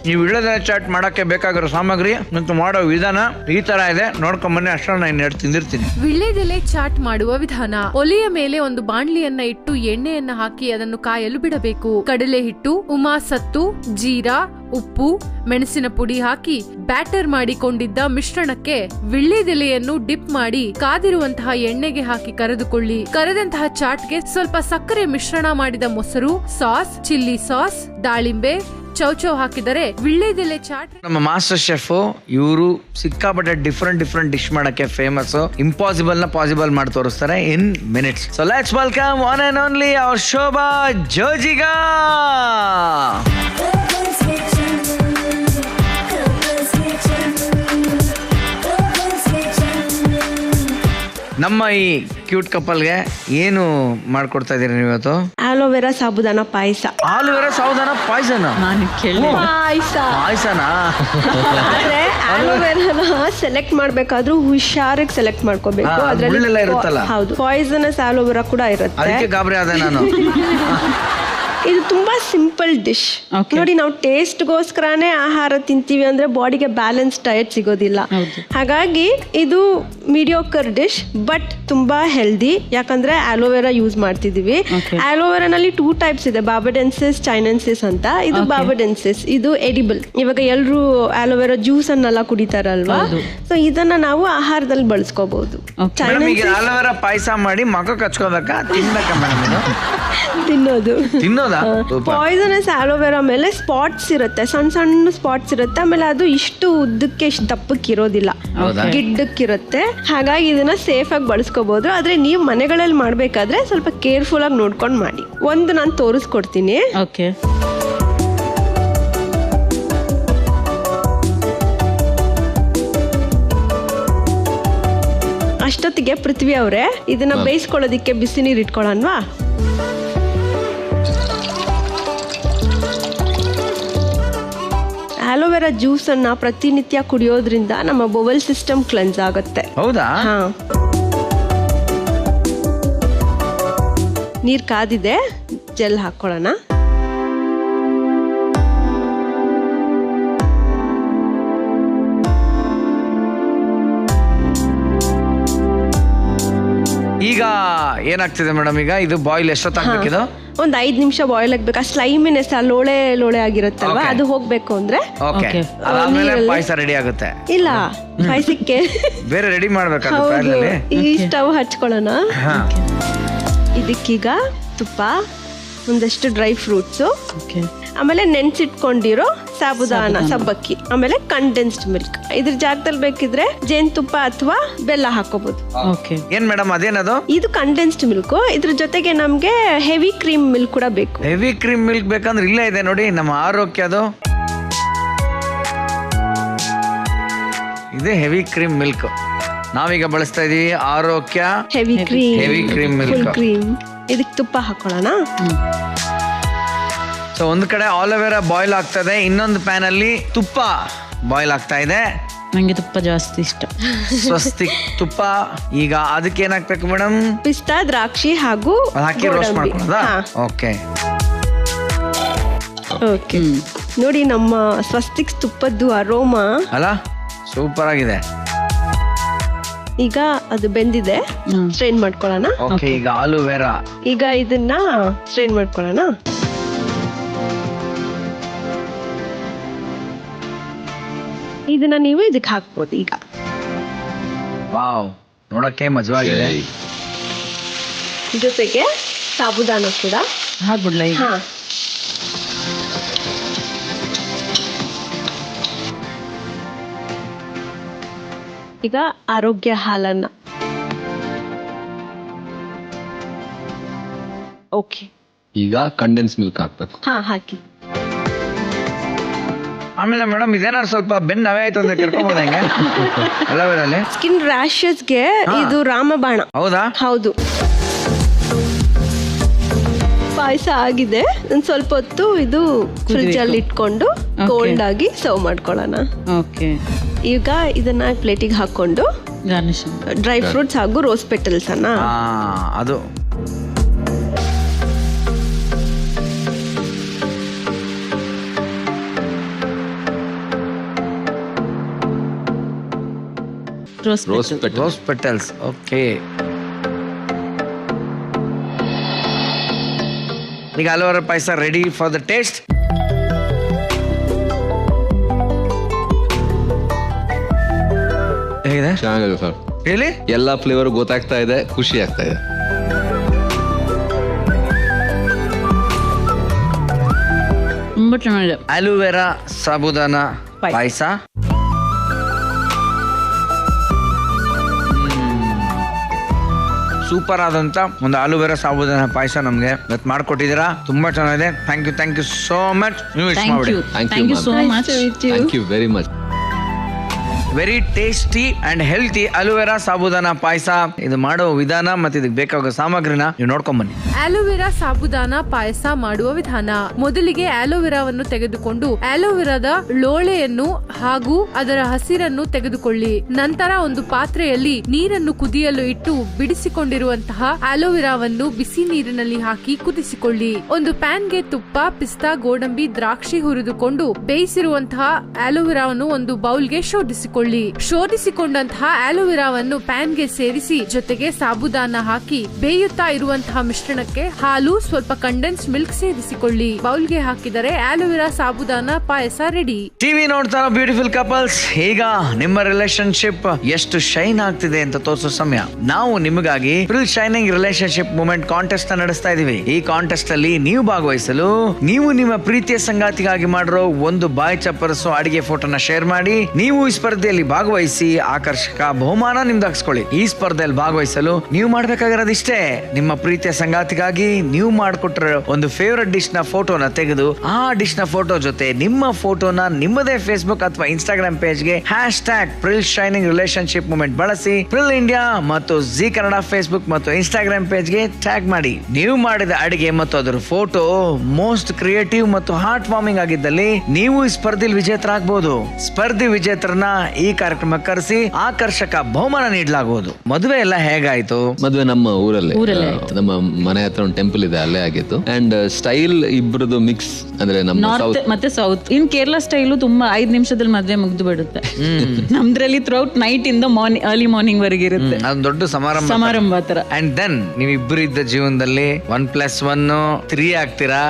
ಈ ವಿಳ್ಳೆದೆಲೆ ಚಾಟ್ ಮಾಡಕ್ಕೆ ಬೇಕಾಗಿರೋ ಸಾಮಗ್ರಿ ಮತ್ತು ಮಾಡೋ ವಿಧಾನ ಈ ತರ ಇದೆ, ನೋಡ್ಕೊಂಡ್ ಬನ್ನಿ. ಅಷ್ಟರಲ್ಲಿ ನಾನು 2 ತಿಂದಿರ್ತೀನಿ. ವಿಳ್ಳೆದೆಲೆ ಚಾಟ್ ಮಾಡುವ ವಿಧಾನ: ಒಲೆಯ ಮೇಲೆ ಒಂದು ಬಾಣ್ಲಿಯನ್ನ ಇಟ್ಟು ಎಣ್ಣೆಯನ್ನ ಹಾಕಿ ಅದನ್ನು ಕಾಯಲು ಬಿಡಬೇಕು. ಕಡಲೆ ಹಿಟ್ಟು, ಉಮಾ ಸತ್ತು, ಜೀರಾ, ಉಪ್ಪು, ಮೆಣಸಿನ ಪುಡಿ ಹಾಕಿ ಬ್ಯಾಟರ್ ಮಾಡಿಕೊಂಡಿದ್ದ ಮಿಶ್ರಣಕ್ಕೆ ವಿಳ್ಳೆದೆಲೆಯನ್ನು ಡಿಪ್ ಮಾಡಿ ಕಾದಿರುವಂತಹ ಎಣ್ಣೆಗೆ ಹಾಕಿ ಕರೆದುಕೊಳ್ಳಿ. ಕರೆದಂತಹ ಚಾಟ್ಗೆ ಸ್ವಲ್ಪ ಸಕ್ಕರೆ ಮಿಶ್ರಣ ಮಾಡಿದ ಮೊಸರು, ಸಾಸ್, ಚಿಲ್ಲಿ ಸಾಸ್, ದಾಳಿಂಬೆ, ಚೌಚೌ ಹಾಕಿದರೆ ವಿಳ್ಳೆದೆಲೆ ಚಾಟ್. ನಮ್ಮ ಮಾಸ್ಟರ್ ಶೆಫ್ ಇವರು ಸಿಕ್ಕಾಪಟ್ಟೆ ಡಿಫ್ರೆಂಟ್ ಡಿಶ್ ಮಾಡಕ್ಕೆ ಫೇಮಸ್. ಇಂಪಾಸಿಬಲ್ ನ ಪಾಸಿಬಲ್ ಮಾಡಿ ತೋರಿಸ್ತಾರೆ in minutes. So let's welcome one and only our Shobha ಜೋಜಿಗಾ. ನಮ್ಮ ಈ ಕ್ಯೂಟ್ ಕಪಲ್ಗೆ ಏನು ಮಾಡ್ಕೊಡ್ತಾ ಇದೀರಿ ನೀವು ಇವತ್ತು? ಆಲೋವೆರಾ ಸಾಬುದಾನ ಪಾಯಸ. ಆಲೂವೆರಾ ಸಾಬುದಾನ ಪಾಯಸನ? ನಾನು ಕೇಳಿ ಪಾಯಸನಾ? ಆದ್ರೆ ಆಲೋವೆರಾನ ಸೆಲೆಕ್ಟ್ ಮಾಡ್ಬೇಕಾದ್ರೂ ಹುಷಾರಾಗಿ ಸೆಲೆಕ್ಟ್ ಮಾಡ್ಕೋಬೇಕು. ಮುಳ್ಳೆಲ್ಲ ಇರುತ್ತಲ್ಲ? ಹೌದು, ಪಾಯ್ಸನಸ್ ಆಲೋವೆರಾ ಕೂಡ ಇರುತ್ತೆ. ಅದಕ್ಕೆ ಗಾಬರಿ ಆದೆ ನಾನು. ಇದು ತುಂಬಾ ಸಿಂಪಲ್ ಡಿಶ್. ನೋಡಿ, ನಾವು ಟೇಸ್ಟ್ಗೋಸ್ಕರನೇ ಆಹಾರ ತಿಂತೀವಿ ಅಂದ್ರೆ ಬಾಡಿಗೆ ಬ್ಯಾಲೆನ್ಸ್ ಡಯಟ್ ಸಿಗೋದಿಲ್ಲ. ಹಾಗಾಗಿ ಇದು ಮೀಡಿಯೋಕರ್ ಡಿಶ್, ಬಟ್ ತುಂಬಾ ಹೆಲ್ದಿ. ಯಾಕಂದ್ರೆ ಆಲೋವೆರಾ ಯೂಸ್ ಮಾಡ್ತಿದೀವಿ. ಆಲೋವೆರಾನಲ್ಲಿ 2 ಟೈಪ್ಸ್ ಇದೆ, ಬಾಬಡೆನ್ಸಿಸ್, ಚೈನೆನ್ಸಿಸ್ ಅಂತ. ಇದು ಬಾಬಡೆನ್ಸಿಸ್, ಇದು ಎಡಿಬಲ್. ಇವಾಗ ಎಲ್ರು ಆಲೋವೆರಾ ಜ್ಯೂಸ್ ಅನ್ನೆಲ್ಲ ಕುಡಿತಾರಲ್ವಾ, ಸೊ ಇದನ್ನ ನಾವು ಆಹಾರದಲ್ಲಿ ಬಳಸ್ಕೋಬಹುದು. ಆಲೂವೆರಾ ಪಾಯಸ ಮಾಡಿ ಮಗಕ್ಕೆ ಹಚ್ಕೋಬೇಕಾ, ತಿನ್ಬೇಕಾ ಮೇಡಮ್? ತಿನ್ನೋದಾ? ಪಾಯ್ಸನಸ್ ಆಲೋವೆರಾ ಮೇಲೆ ಸ್ಪಾಟ್ಸ್ ಇರುತ್ತೆ, ಸಣ್ಣ ಸಣ್ಣ ಸ್ಪಾಟ್ಸ್ ಇರುತ್ತೆ. ಆಮೇಲೆ ಅದು ಇಷ್ಟು ಉದ್ದಕ್ಕೆ ಇಷ್ಟು ದಪ್ಪಕ್ಕೆ ಇರೋದಿಲ್ಲ, ಗಿಡ್ಡಕ್ಕಿರುತ್ತೆ. ಹಾಗಾಗಿ ಇದನ್ನ ಸೇಫ್ ಆಗಿ ಬಳಸ್ಕೋಬಹುದು. ಆದ್ರೆ ನೀವು ಮನೆಗಳಲ್ಲಿ ಮಾಡ್ಬೇಕಾದ್ರೆ ಸ್ವಲ್ಪ ಕೇರ್ಫುಲ್ ಆಗಿ ನೋಡ್ಕೊಂಡು ಮಾಡಿ. ಒಂದು ನಾನು ತೋರಿಸ್ಕೊಡ್ತೀನಿ. ಓಕೆ. ಅಷ್ಟೊತ್ತಿಗೆ ಪೃಥ್ವಿ ಅವರೇ, ಇದನ್ನ ಬೇಯಿಸ್ಕೊಳ್ಳೋದಿಕ್ಕೆ ಬಿಸಿ ನೀರು ಇಟ್ಕೊಳ್ಳೋಣವಾ? ಆಲೋವೆರಾ ಜ್ಯೂಸ್ ಅನ್ನ ಪ್ರತಿನಿತ್ಯ ಕುಡಿಯೋದ್ರಿಂದ ನಮ್ಮ ಬೊವೆಲ್ ಸಿಸ್ಟಮ್ ಕ್ಲೆನ್ಸ್ ಆಗುತ್ತೆ. ಹೌದಾ? ನೀರ್ ಕಾದಿದೆ, ಜೆಲ್ ಹಾಕೊಳ್ಳೋಣ. ಈಗ ಏನಾಗ್ತಿದೆ ಮೇಡಮ್? ಈಗ ಇದು ಬಾಯ್ಲ್ ಎಷ್ಟೊತ್ತಾಗಬೇಕಿದು? ಒಂದ್ 5 ನಿಮಿಷ ಬಾಯ್ಲ್ ಆಗ್ಬೇಕು. ಆ ಸ್ಲೈಮಿನೆಸ್, ಆ ಲೋಳೆ ಆಗಿರುತ್ತಲ್ವಾ, ಅದು ಹೋಗ್ಬೇಕು ಅಂದ್ರೆ. ಅದಾದ್ಮೇಲೆ ಪಾಯಸ ರೆಡಿ ಆಗುತ್ತೆ? ಇಲ್ಲ, ಪಾಯಸಕ್ಕೆ ಬೇರೆ ರೆಡಿ ಮಾಡ್ಬೇಕು. ಈ ಸ್ಟವ್ ಹಚ್ಕೊಳ್ಳೋಣ. ಇದಕ್ಕೀಗ ತುಪ್ಪ, ಒಂದಷ್ಟು ಡ್ರೈ ಫ್ರೂಟ್ಸ್, ಆಮೇಲೆ ನೆನ್ಸಿಟ್ಕೊಂಡಿರೋ ಸಾಬುದಾನ, ಸಬ್ಬಕ್ಕಿ, ಆಮೇಲೆ ಕಂಡೆನ್ಸ್ಡ್ ಮಿಲ್ಕ್. ಇದ್ರ ಜಾಗದಲ್ಲಿ ಬೇಕಿದ್ರೆ ಜೇನುತುಪ್ಪ ಅಥವಾ ಬೆಲ್ಲ ಹಾಕೋಬಹುದು. ಏನ್ ಮೇಡಮ್ ಅದೇನದು? ಇದು ಕಂಡೆನ್ಸ್ಡ್ ಮಿಲ್ಕ್. ಇದ್ರ ಜೊತೆಗೆ ನಮ್ಗೆ ಹೆವಿ ಕ್ರೀಮ್ ಮಿಲ್ಕ್ ಕೂಡ ಬೇಕು. ಹೆವಿ ಕ್ರೀಮ್ ಮಿಲ್ಕ್ ಬೇಕಂದ್ರೆ ಇಲ್ಲೇ ಇದೆ ನೋಡಿ, ನಮ್ಮ ಆರೋಗ್ಯ. ಅದು ಇದೆ ಹೆವಿ ಕ್ರೀಮ್ ಮಿಲ್ಕ್. ನಾವೀಗ ಬಳಸ್ತಾ ಇದೀವಿ ಆರೋಗ್ಯ ಹೆವಿ ಕ್ರೀಮ್ ಮಿಲ್ಕ್. ಕ್ರೀಮ್. ಇದಕ್ಕೆ ತುಪ್ಪ ಹಾಕೊಳ್ಳೋಣ. ಸೊ ಒಂದು ಕಡೆ ಆಲೋವೆರಾ ಬಾಯ್ಲ್ ಆಗ್ತದೆ, ಇನ್ನೊಂದು ಪ್ಯಾನ್ ಅಲ್ಲಿ ತುಪ್ಪ ಬಾಯ್ಲ್ ಆಗ್ತಾ ಇದೆ. ನಂಗೆ ತುಪ್ಪ ಜಾಸ್ತಿ ಇಷ್ಟ. ಸ್ವಸ್ತಿಕ್ ತುಪ್ಪ. ಈಗ ಅದಕ್ಕೆ ಏನಾಗ್ಬೇಕು ಮೇಡಮ್? ಪಿಸ್ತಾ, ದ್ರಾಕ್ಷಿ ಹಾಗೂ ಹಾಕಿ ರೋಸ್ಟ್ ಮಾಡ್ಕೊಳ್ಳೋದಾ? ಓಕೆ. ನೋಡಿ, ನಮ್ಮ ಸ್ವಸ್ತಿಕ್ ತುಪ್ಪದ್ದು ಅರೋಮಾ ಅಲ್ಲ, ಸೂಪರ್ ಆಗಿದೆ. ಈಗ ಅದು ಬೆಂದಿದೆ, ಸ್ಟ್ರೈನ್ ಮಾಡ್ಕೊಳ್ಳೋಣ. ಓಕೆ. ಈಗ ಆಲೂವೆರಾ, ಈಗ ಇದನ್ನ ಸ್ಟ್ರೈನ್ ಮಾಡ್ಕೊಳ್ಳೋಣ. ಇದನ್ನ ನೀವು ಇದಕ್ಕೆ ಹಾಕ್ಬೋದು. ಈಗ ವಾವ್, ನೋಡಕ್ಕೆ ಮಜವಾಗಿದೆ. ಜೊತೆಗೆ ಸಾಬುದಾನ ಕೂಡ ಹಾಕ್ಬಿಡ್ಲ ಈಗ? ಈಗ ಆರೋಗ್ಯ ಹಾಲನ್ನ. ಓಕೆ. ಈಗ ಕಂಡೆನ್ಸ್ ಮಿಲ್ಕ್ ಹಾಕ್ಬೇಕು. ಹಾಕಿ. ಆಮೇಲೆ ಮೇಡಮ್ ಇದೇನಾದ್ರು ಸ್ವಲ್ಪ ಬೆನ್ನು ನವೆ ಆಯ್ತು ಅಂದ್ರೆ ಕೆರ್ಕೊಂಬೋದು ಹೆಂಗೆ? ಅಲೋವೆರಲ್ಲಿ ಸ್ಕಿನ್ ರ್ಯಾಷಸ್ಗೆ ಇದು ರಾಮಬಾಣ. ಹೌದಾ? ಹೌದು. ಪಾಯಸ ಆಗಿದೆ. ಒಂದು ಸ್ವಲ್ಪ ಹೊತ್ತು ಇದು ಫ್ರಿಜ್ ಅಲ್ಲಿ ಇಟ್ಕೊಂಡು ಕೋಲ್ಡ್ ಆಗಿ ಸರ್ವ್ ಮಾಡ್ಕೊಳ್ಳೋಣ. ಓಕೆ, ಈಗ ಇದನ್ನ ಪ್ಲೇಟಿಗೆ ಹಾಕೊಂಡು ಗಾರ್ನಿಶ್ ಡ್ರೈ ಫ್ರೂಟ್ಸ್ ಹಾಗೂ ರೋಸ್ ಪೆಟಲ್ಸ್ ಅನ್ನ ಅದು ರೋಸ್ ಪೆಟಲ್ಸ್. ಓಕೆ, ಈಗ ಆಲೂವೆರಾ ಪಾಯಸ ರೆಡಿ ಫಾರ್ ದ ಟೇಸ್ಟ್. ಹೇಗಿದೆ? ಚೆನ್ನಾಗಿದೆ ಸರ್. ಹೇಳಿ. ಎಲ್ಲಾ ಫ್ಲೇವರ್ ಗೊತ್ತಾಗ್ತಾ ಇದೆ, ಖುಷಿ ಆಗ್ತಾ ಇದೆ. ತುಂಬಾ ಚೆನ್ನಾಗಿದೆ. ಆಲೂವೆರಾ ಸಾಬುದಾನ ಪಾಯಸ. ಸೂಪರ್ ಆದಂತ ಒಂದು ಆಲೂವೆರಾ ಸಾಬುದಾನ ಪಾಯಸ ನಮ್ಗೆ ಇವತ್ತು ಮಾಡ್ಕೊಟ್ಟಿದ್ದೀರಾ. ತುಂಬಾ ಚೆನ್ನಾಗಿದೆ. Thank you so much. ನೀವು ಇಷ್ಟ ಮಾಡಿ. Thank you so much. Thank you very much. Very tasty and healthy aloe vera ಸಾಬುದಾನ ಪಾಯಸ. ಇದು ಮಾಡೋ ವಿಧಾನ ಮತ್ತೆ ಇದಕ್ಕೆ ಬೇಕಾಗೋ ಸಾಮಗ್ರಿನ ನೀವು ನೋಡ್ಕೊಂಡ್ ಬನ್ನಿ. ಆಲೋವೆರಾ ಸಾಬುದಾನ ಪಾಯಸ ಮಾಡುವ ವಿಧಾನ. ಮೊದಲಿಗೆ ಆಲೋವೆರಾವನ್ನು ತೆಗೆದುಕೊಂಡು ಆಲೋವೆರಾದ ಲೋಳೆಯನ್ನು ಹಾಗೂ ಅದರ ಹಸಿರನ್ನು ತೆಗೆದುಕೊಳ್ಳಿ. ನಂತರ ಒಂದು ಪಾತ್ರೆಯಲ್ಲಿ ನೀರನ್ನು ಕುದಿಯಲು ಇಟ್ಟು ಬಿಡಿಸಿಕೊಂಡಿರುವಂತಹ ಆಲೋವೆರಾವನ್ನು ಬಿಸಿ ನೀರಿನಲ್ಲಿ ಹಾಕಿ ಕುದಿಸಿಕೊಳ್ಳಿ. ಒಂದು ಪ್ಯಾನ್ಗೆ ತುಪ್ಪ, ಪಿಸ್ತಾ, ಗೋಡಂಬಿ, ದ್ರಾಕ್ಷಿ ಹುರಿದುಕೊಂಡು ಬೇಯಿಸಿರುವಂತಹ ಆಲೋವೆರಾವನ್ನು ಒಂದು ಬೌಲ್ಗೆ ಶೋಧಿಸಿಕೊಂಡಂತಹ ಆಲೋವೆರಾವನ್ನು ಪ್ಯಾನ್ಗೆ ಸೇರಿಸಿ ಜೊತೆಗೆ ಸಾಬುದಾನ ಹಾಕಿ ಬೇಯುತ್ತಾ ಇರುವಂತಹ ಮಿಶ್ರಣಕ್ಕೆ ಹಾಲು, ಸ್ವಲ್ಪ ಕಂಡೆನ್ಸ್ಡ್ ಮಿಲ್ಕ್ ಸೇರಿಸಿಕೊಳ್ಳಿ. ಬೌಲ್ಗೆ ಹಾಕಿದರೆ ಆಲೋವೆರಾ ಸಾಬುದಾನ ಪಾಯಸ ರೆಡಿ. ಟಿವಿ ನೋಡ್ತಾ ಬ್ಯೂಟಿಫುಲ್ ಕಪಲ್ಸ್, ಈಗ ನಿಮ್ಮ ರಿಲೇಶನ್ಶಿಪ್ ಎಷ್ಟು ಶೈನ್ ಆಗ್ತಿದೆ ಅಂತ ತೋರಿಸೋ ಸಮಯ. ನಾವು ನಿಮಗಾಗಿ full shining relationship moment contest ನಡೆಸ್ತಾ ಇದೀವಿ. ಈ ಕಾಂಟೆಸ್ಟ್ ಅಲ್ಲಿ ನೀವು ಭಾಗವಹಿಸಲು ನೀವು ನಿಮ್ಮ ಪ್ರೀತಿಯ ಸಂಗಾತಿಗಾಗಿ ಮಾಡಿರೋ ಒಂದು ಬಾಯಿ ಚಪ್ಪರಿಸೋ ಅಡಿಗೆ ಫೋಟೋನ ಶೇರ್ ಮಾಡಿ. ನೀವು ಈ ಸ್ಪರ್ಧೆಯಲ್ಲಿ ಭಾಗವಹಿಸಿ ಆಕರ್ಷಕ ಬಹುಮಾನ ನಿಮ್ದು ಹಾಕ್ಸ್ಕೊಳ್ಳಿ. ಈ ಸ್ಪರ್ಧೆಯಲ್ಲಿ ಭಾಗವಹಿಸಲು ನೀವು ಮಾಡ್ಬೇಕಾಗಿರೋದು ಇಷ್ಟೇ. ನಿಮ್ಮ ಪ್ರೀತಿಯ ಸಂಗಾತಿಗಾಗಿ ನೀವು ಮಾಡ್ಕೊಟ್ಟಿರೋ ಒಂದು ಫೇವರೆಟ್ ಡಿಶ್ ನ ಫೋಟೋನ ತೆಗೆದು ಆ ಡಿಶ್ ನ ಫೋಟೋ ಜೊತೆ ನಿಮ್ಮ ಫೋಟೋನ ನಿಮ್ಮದೇ ಫೇಸ್ಬುಕ್ ಅಥವಾ ಇನ್ಸ್ಟಾಗ್ರಾಮ್ ಪೇಜ್ಗೆ #ಪ್ರಿಲ್ ಶೈನಿಂಗ್ ರಿಲೇಶನ್ಶಿಪ್ ಮೂಮೆಂಟ್ ಬಳಸಿ ಪ್ರಿಲ್ ಇಂಡಿಯಾ ಮತ್ತು ಜಿ ಕನ್ನಡ ಫೇಸ್ಬುಕ್ ಮತ್ತು ಇನ್ಸ್ಟಾಗ್ರಾಮ್ ಪೇಜ್ಗೆ ಟ್ಯಾಗ್ ಮಾಡಿ. ನೀವು ಮಾಡಿದ ಅಡಿಗೆ ಮತ್ತು ಅದರ ಫೋಟೋ ಮೋಸ್ಟ್ ಕ್ರಿಯೇಟಿವ್ ಮತ್ತು ಹಾರ್ಟ್ ವಾರ್ಮಿಂಗ್ ಆಗಿದ್ದಲ್ಲಿ ನೀವು ಈ ಸ್ಪರ್ಧೆಯಲ್ಲಿ ವಿಜೇತರಾಗಬಹುದು. ಸ್ಪರ್ಧೆ ವಿಜೇತರನ್ನ ಈ ಕಾರ್ಯಕ್ರಮ ಕರೆಸಿ ಆಕರ್ಷಕ ಬಹುಮಾನ ನೀಡಲಾಗುವುದು. ಮದುವೆ ಎಲ್ಲ ಹೇಗಾಯ್ತು? ಮದುವೆ ನಮ್ಮ ಊರಲ್ಲೇ ನಮ್ಮ ಮನೆ ಹತ್ರ ಒಂದು ಟೆಂಪಲ್ ಇದೆ, ಅಲ್ಲೇ ಆಗಿತ್ತು. ಅಂಡ್ ಸ್ಟೈಲ್ ಇಬ್ರದ್ದು ಮಿಕ್ಸ್, ಅಂದ್ರೆ ನಮ್ಮ ನಾರ್ತ್ ಮತ್ತೆ ಸೌತ್. ಇನ್ ಕೇರಳ ಸ್ಟೈಲು ತುಂಬಾ 5 ನಿಮಿಷದಲ್ಲಿ ಮದುವೆ ಮುಗ್ದು ಬಿಡುತ್ತೆ. ನಮ್ದ್ರಲ್ಲಿ ಥ್ರೂಔಟ್ ನೈಟ್ ಇಂದ ಅರ್ಲಿ ಮಾರ್ನಿಂಗ್ ವರೆಗೆ ಇರುತ್ತೆ. ಅದೊಂದು ದೊಡ್ಡ ಸಮಾರಂಭ ತರ. ಅಂಡ್ ದೆನ್ ನೀವಿಬ್ರು ಇದ್ದ ಜೀವನದಲ್ಲಿ 1+1 3 ಆಗ್ತೀರಾ.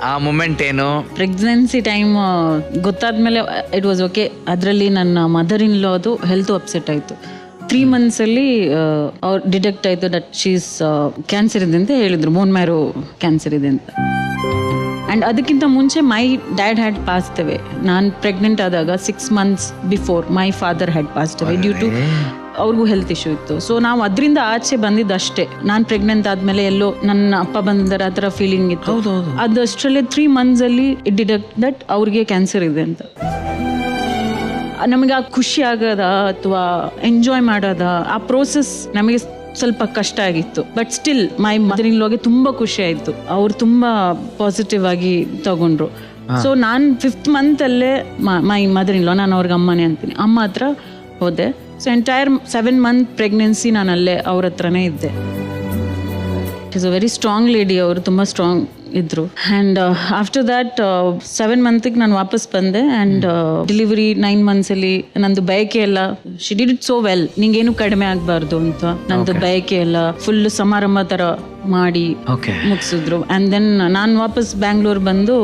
ಆ ಮೂಮೆಂಟ್ ಏನು? ಪ್ರೆಗ್ನೆನ್ಸಿ ಟೈಮ್ ಗೊತ್ತಾದ್ಮೇಲೆ ಇಟ್ ವಾಸ್ ಓಕೆ. ಅದ್ರಲ್ಲಿ ನನ್ನ ಮದರ್ ಇನ್ ಲಾ ಅದು ಹೆಲ್ತ್ ಅಪ್ಸೆಟ್ ಆಯ್ತು. 3 months ಅಲ್ಲಿ ಅವ್ರು ಡಿಟೆಕ್ಟ್ ಆಯ್ತು ದಟ್ ಶೀಸ್ ಕ್ಯಾನ್ಸರ್ ಇದೆ ಅಂತ ಹೇಳಿದ್ರು. ಬೋನ್ ಮ್ಯಾರೋ ಕ್ಯಾನ್ಸರ್ ಇದೆ ಅಂತ. ಅಂಡ್ ಅದಕ್ಕಿಂತ ಮುಂಚೆ my dad had passed away. ನಾನು ಪ್ರೆಗ್ನೆಂಟ್ ಆದಾಗ 6 months before my father had passed away due to ಅವ್ರಿಗೂ ಹೆಲ್ತ್ ಇಶ್ಯೂ ಇತ್ತು. ಸೊ ನಾವು ಅದರಿಂದ ಆಚೆ ಬಂದಿದ್ದಷ್ಟೇ. ನಾನು ಪ್ರೆಗ್ನೆಂಟ್ ಆದ್ಮೇಲೆ ಎಲ್ಲೋ ನನ್ನ ಅಪ್ಪ ಬಂದಿದ್ದಾರೆ ಆ ಥರ ಫೀಲಿಂಗ್ ಇತ್ತು. ಅದಷ್ಟರಲ್ಲೇ 3 months ಅಲ್ಲಿ ಇಟ್ ಡಿಟೆಕ್ಟ್ ದಟ್ ಅವ್ರಿಗೆ ಕ್ಯಾನ್ಸರ್ ಇದೆ ಅಂತ. ನಮಗೆ ಆ ಖುಷಿ ಆಗೋದ ಅಥವಾ ಎಂಜಾಯ್ ಮಾಡೋದ ಆ ಪ್ರೋಸೆಸ್ ನಮಗೆ ಸ್ವಲ್ಪ ಕಷ್ಟ ಆಗಿತ್ತು. ಬಟ್ ಸ್ಟಿಲ್ ಮೈ ಮದರ್ ಇನ್ ಲಾಗೆ ತುಂಬಾ ಖುಷಿ ಆಯ್ತು. ಅವ್ರು ತುಂಬಾ ಪಾಸಿಟಿವ್ ಆಗಿ ತಗೊಂಡ್ರು. ಸೊ ನಾನು 5th month ಅಲ್ಲೇ ಮೈ ಮದರ್ ಇನ್ ಲಾ, ನಾನು ಅವ್ರಿಗೆ ಅಮ್ಮನೇ ಅಂತೀನಿ, ಅಮ್ಮ ಹತ್ರ ಹೋದೆ. ಸೊ ಎಂಟೈರ್ 7 month ಪ್ರೆಗ್ನೆನ್ಸಿ ನಾನು ಅಲ್ಲೇ ಅವ್ರ ಹತ್ರನೇ ಇದ್ದೆ. Is a very strong lady. ಅವರು ತುಂಬ ಸ್ಟ್ರಾಂಗ್ ಇದ್ರು. ಆ್ಯಂಡ್ ಆಫ್ಟರ್ ದ್ಯಾಟ್ 7 months ನಾನು ವಾಪಸ್ ಬಂದೆ. ಆ್ಯಂಡ್ ಡೆಲಿವರಿ 9 months ಅಲ್ಲಿ ನಂದು ಬಯಕೆ ಎಲ್ಲ she did it so well. ನಿಂಗೇನು ಕಡಿಮೆ ಆಗಬಾರ್ದು ಅಂತ ನಂದು ಬಯಕೆ ಎಲ್ಲ ಫುಲ್ ಸಮಾರಂಭ ಥರ ಮಾಡಿ ಮುಗಿಸಿದ್ರು. ಆ್ಯಂಡ್ ದೆನ್ ನಾನು ವಾಪಸ್ ಬ್ಯಾಂಗ್ಳೂರ್ ಬಂದು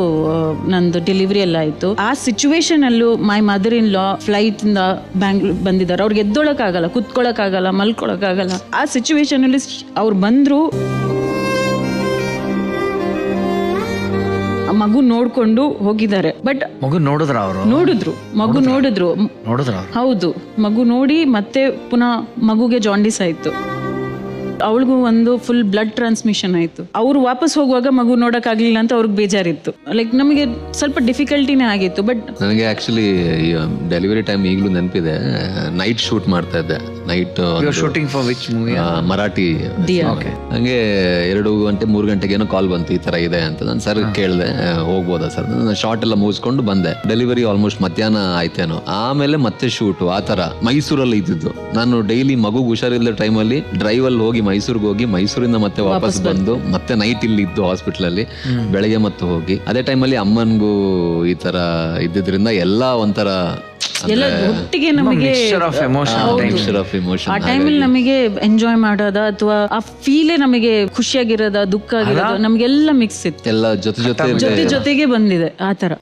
ನಂದು ಡೆಲಿವರಿ ಎಲ್ಲ ಆಯಿತು. ಆ ಸಿಚುವೇಶನ್ ಅಲ್ಲೂ ಮೈ ಮದರ್ ಇನ್ ಲಾ ಫ್ಲೈಟ್ ಇಂದ ಬ್ಯಾಂಗ್ಳೂರ್ ಬಂದಿದ್ದಾರೆ. ಅವ್ರಿಗೆ ಎದ್ದೊಳಕ್ಕಾಗಲ್ಲ, ಕುತ್ಕೊಳಕ್ಕಾಗಲ್ಲ, ಮಲ್ಕೊಳಕ್ಕಾಗಲ್ಲ. ಆ ಸಿಚುವೇಶನ್ ಅಲ್ಲಿ ಅವ್ರು ಬಂದ್ರು, ಮಗು ನೋಡ್ಕೊಂಡು ಹೋಗಿದ್ದಾರೆ. ಬಟ್ ಮಗು ನೋಡಿದ್ರ ಅವರು? ನೋಡಿದ್ರು. ಹೌದು, ಮಗು ನೋಡಿ ಮತ್ತೆ ಪುನಃ ಮಗುಗೆ ಜಾಂಡಿಸ್ ಆಯ್ತು. ಅವಳಿಗೂ ಒಂದು ಫುಲ್ ಬ್ಲಡ್ ಟ್ರಾನ್ಸ್ಮಿಷನ್ ಆಯ್ತು. ಅವ್ರು ವಾಪಸ್ ಹೋಗುವಾಗ ಮಗು ನೋಡಕ್ ಆಗ್ಲಿಲ್ಲ ಅಂತ ಅವ್ರಿಗೆ ಬೇಜಾರಿತ್ತು. ಲೈಕ್ ನಮಗೆ ಸ್ವಲ್ಪ ಡಿಫಿಕಲ್ಟಿನೇ ಆಗಿತ್ತು. ಬಟ್ ನನಗೆ ಆಕ್ಚುಲಿ ಡೆಲಿವರಿ ಟೈಮ್ ಈಗಲೂ ನೆನಪಿದೆ. ನೈಟ್ ಶೂಟ್ ಮಾಡ್ತಾ ಇದ್ದೆ night shooting for which movie? Marathi. ಹಂಗೆ 2 ಗಂಟೆ 3 ಗಂಟೆಗೆ ಏನೋ ಕಾಲ್ ಬಂತು, ಈ ತರ ಇದೆ ಅಂತ. ನಾನು ಸರ್ ಕೇಳಿದೆ, ಹೋಗ್ಬೋದಾ ಸರ್? ನಾನು ಶಾರ್ಟ್ ಎಲ್ಲ ಮುಗಿಸ್ಕೊಂಡು ಬಂದೆ. ಡೆಲಿವರಿ ಆಲ್ಮೋಸ್ಟ್ ಮಧ್ಯಾಹ್ನ ಆಯ್ತೇನೋ. ಆಮೇಲೆ ಮತ್ತೆ ಶೂಟು. ಆ ತರ ಮೈಸೂರಲ್ಲಿ ಇದ್ದಿದ್ದು. ನಾನು ಡೈಲಿ ಮಗು ಹುಷಾರಿಲ್ಲದ ಟೈಮಲ್ಲಿ ಡ್ರೈವಲ್ಲಿ ಹೋಗಿ ಮೈಸೂರಿಗೆ ಹೋಗಿ, ಮೈಸೂರಿಂದ ಮತ್ತೆ ವಾಪಸ್ ಬಂದು ಮತ್ತೆ ನೈಟ್ ಇಲ್ಲಿ ಇದ್ದು ಹಾಸ್ಪಿಟಲ್ ಅಲ್ಲಿ, ಬೆಳಗ್ಗೆ ಮತ್ತೆ ಹೋಗಿ. ಅದೇ ಟೈಮಲ್ಲಿ ಅಮ್ಮನ್ಗೂ ಈ ತರ ಇದ್ದಿದ್ರಿಂದ ಎಲ್ಲ ಒಂಥರ ಎಲ್ಲ ಒಟ್ಟಿಗೆ ನಮಗೆ ಆ ಟೈಮಲ್ಲಿ ನಮಗೆ ಎಂಜಾಯ್ ಮಾಡೋದ ಅಥವಾ ಆ ಫೀಲೇ ನಮಗೆ ಖುಷಿಯಾಗಿರೋದ, ದುಃಖ ಆಗಿರೋದು, ನಮಗೆಲ್ಲ ಮಿಕ್ಸ್ ಇತ್ತು, ಎಲ್ಲ ಜೊತೆಗೆ ಬಂದಿದೆ ಆ ತರ.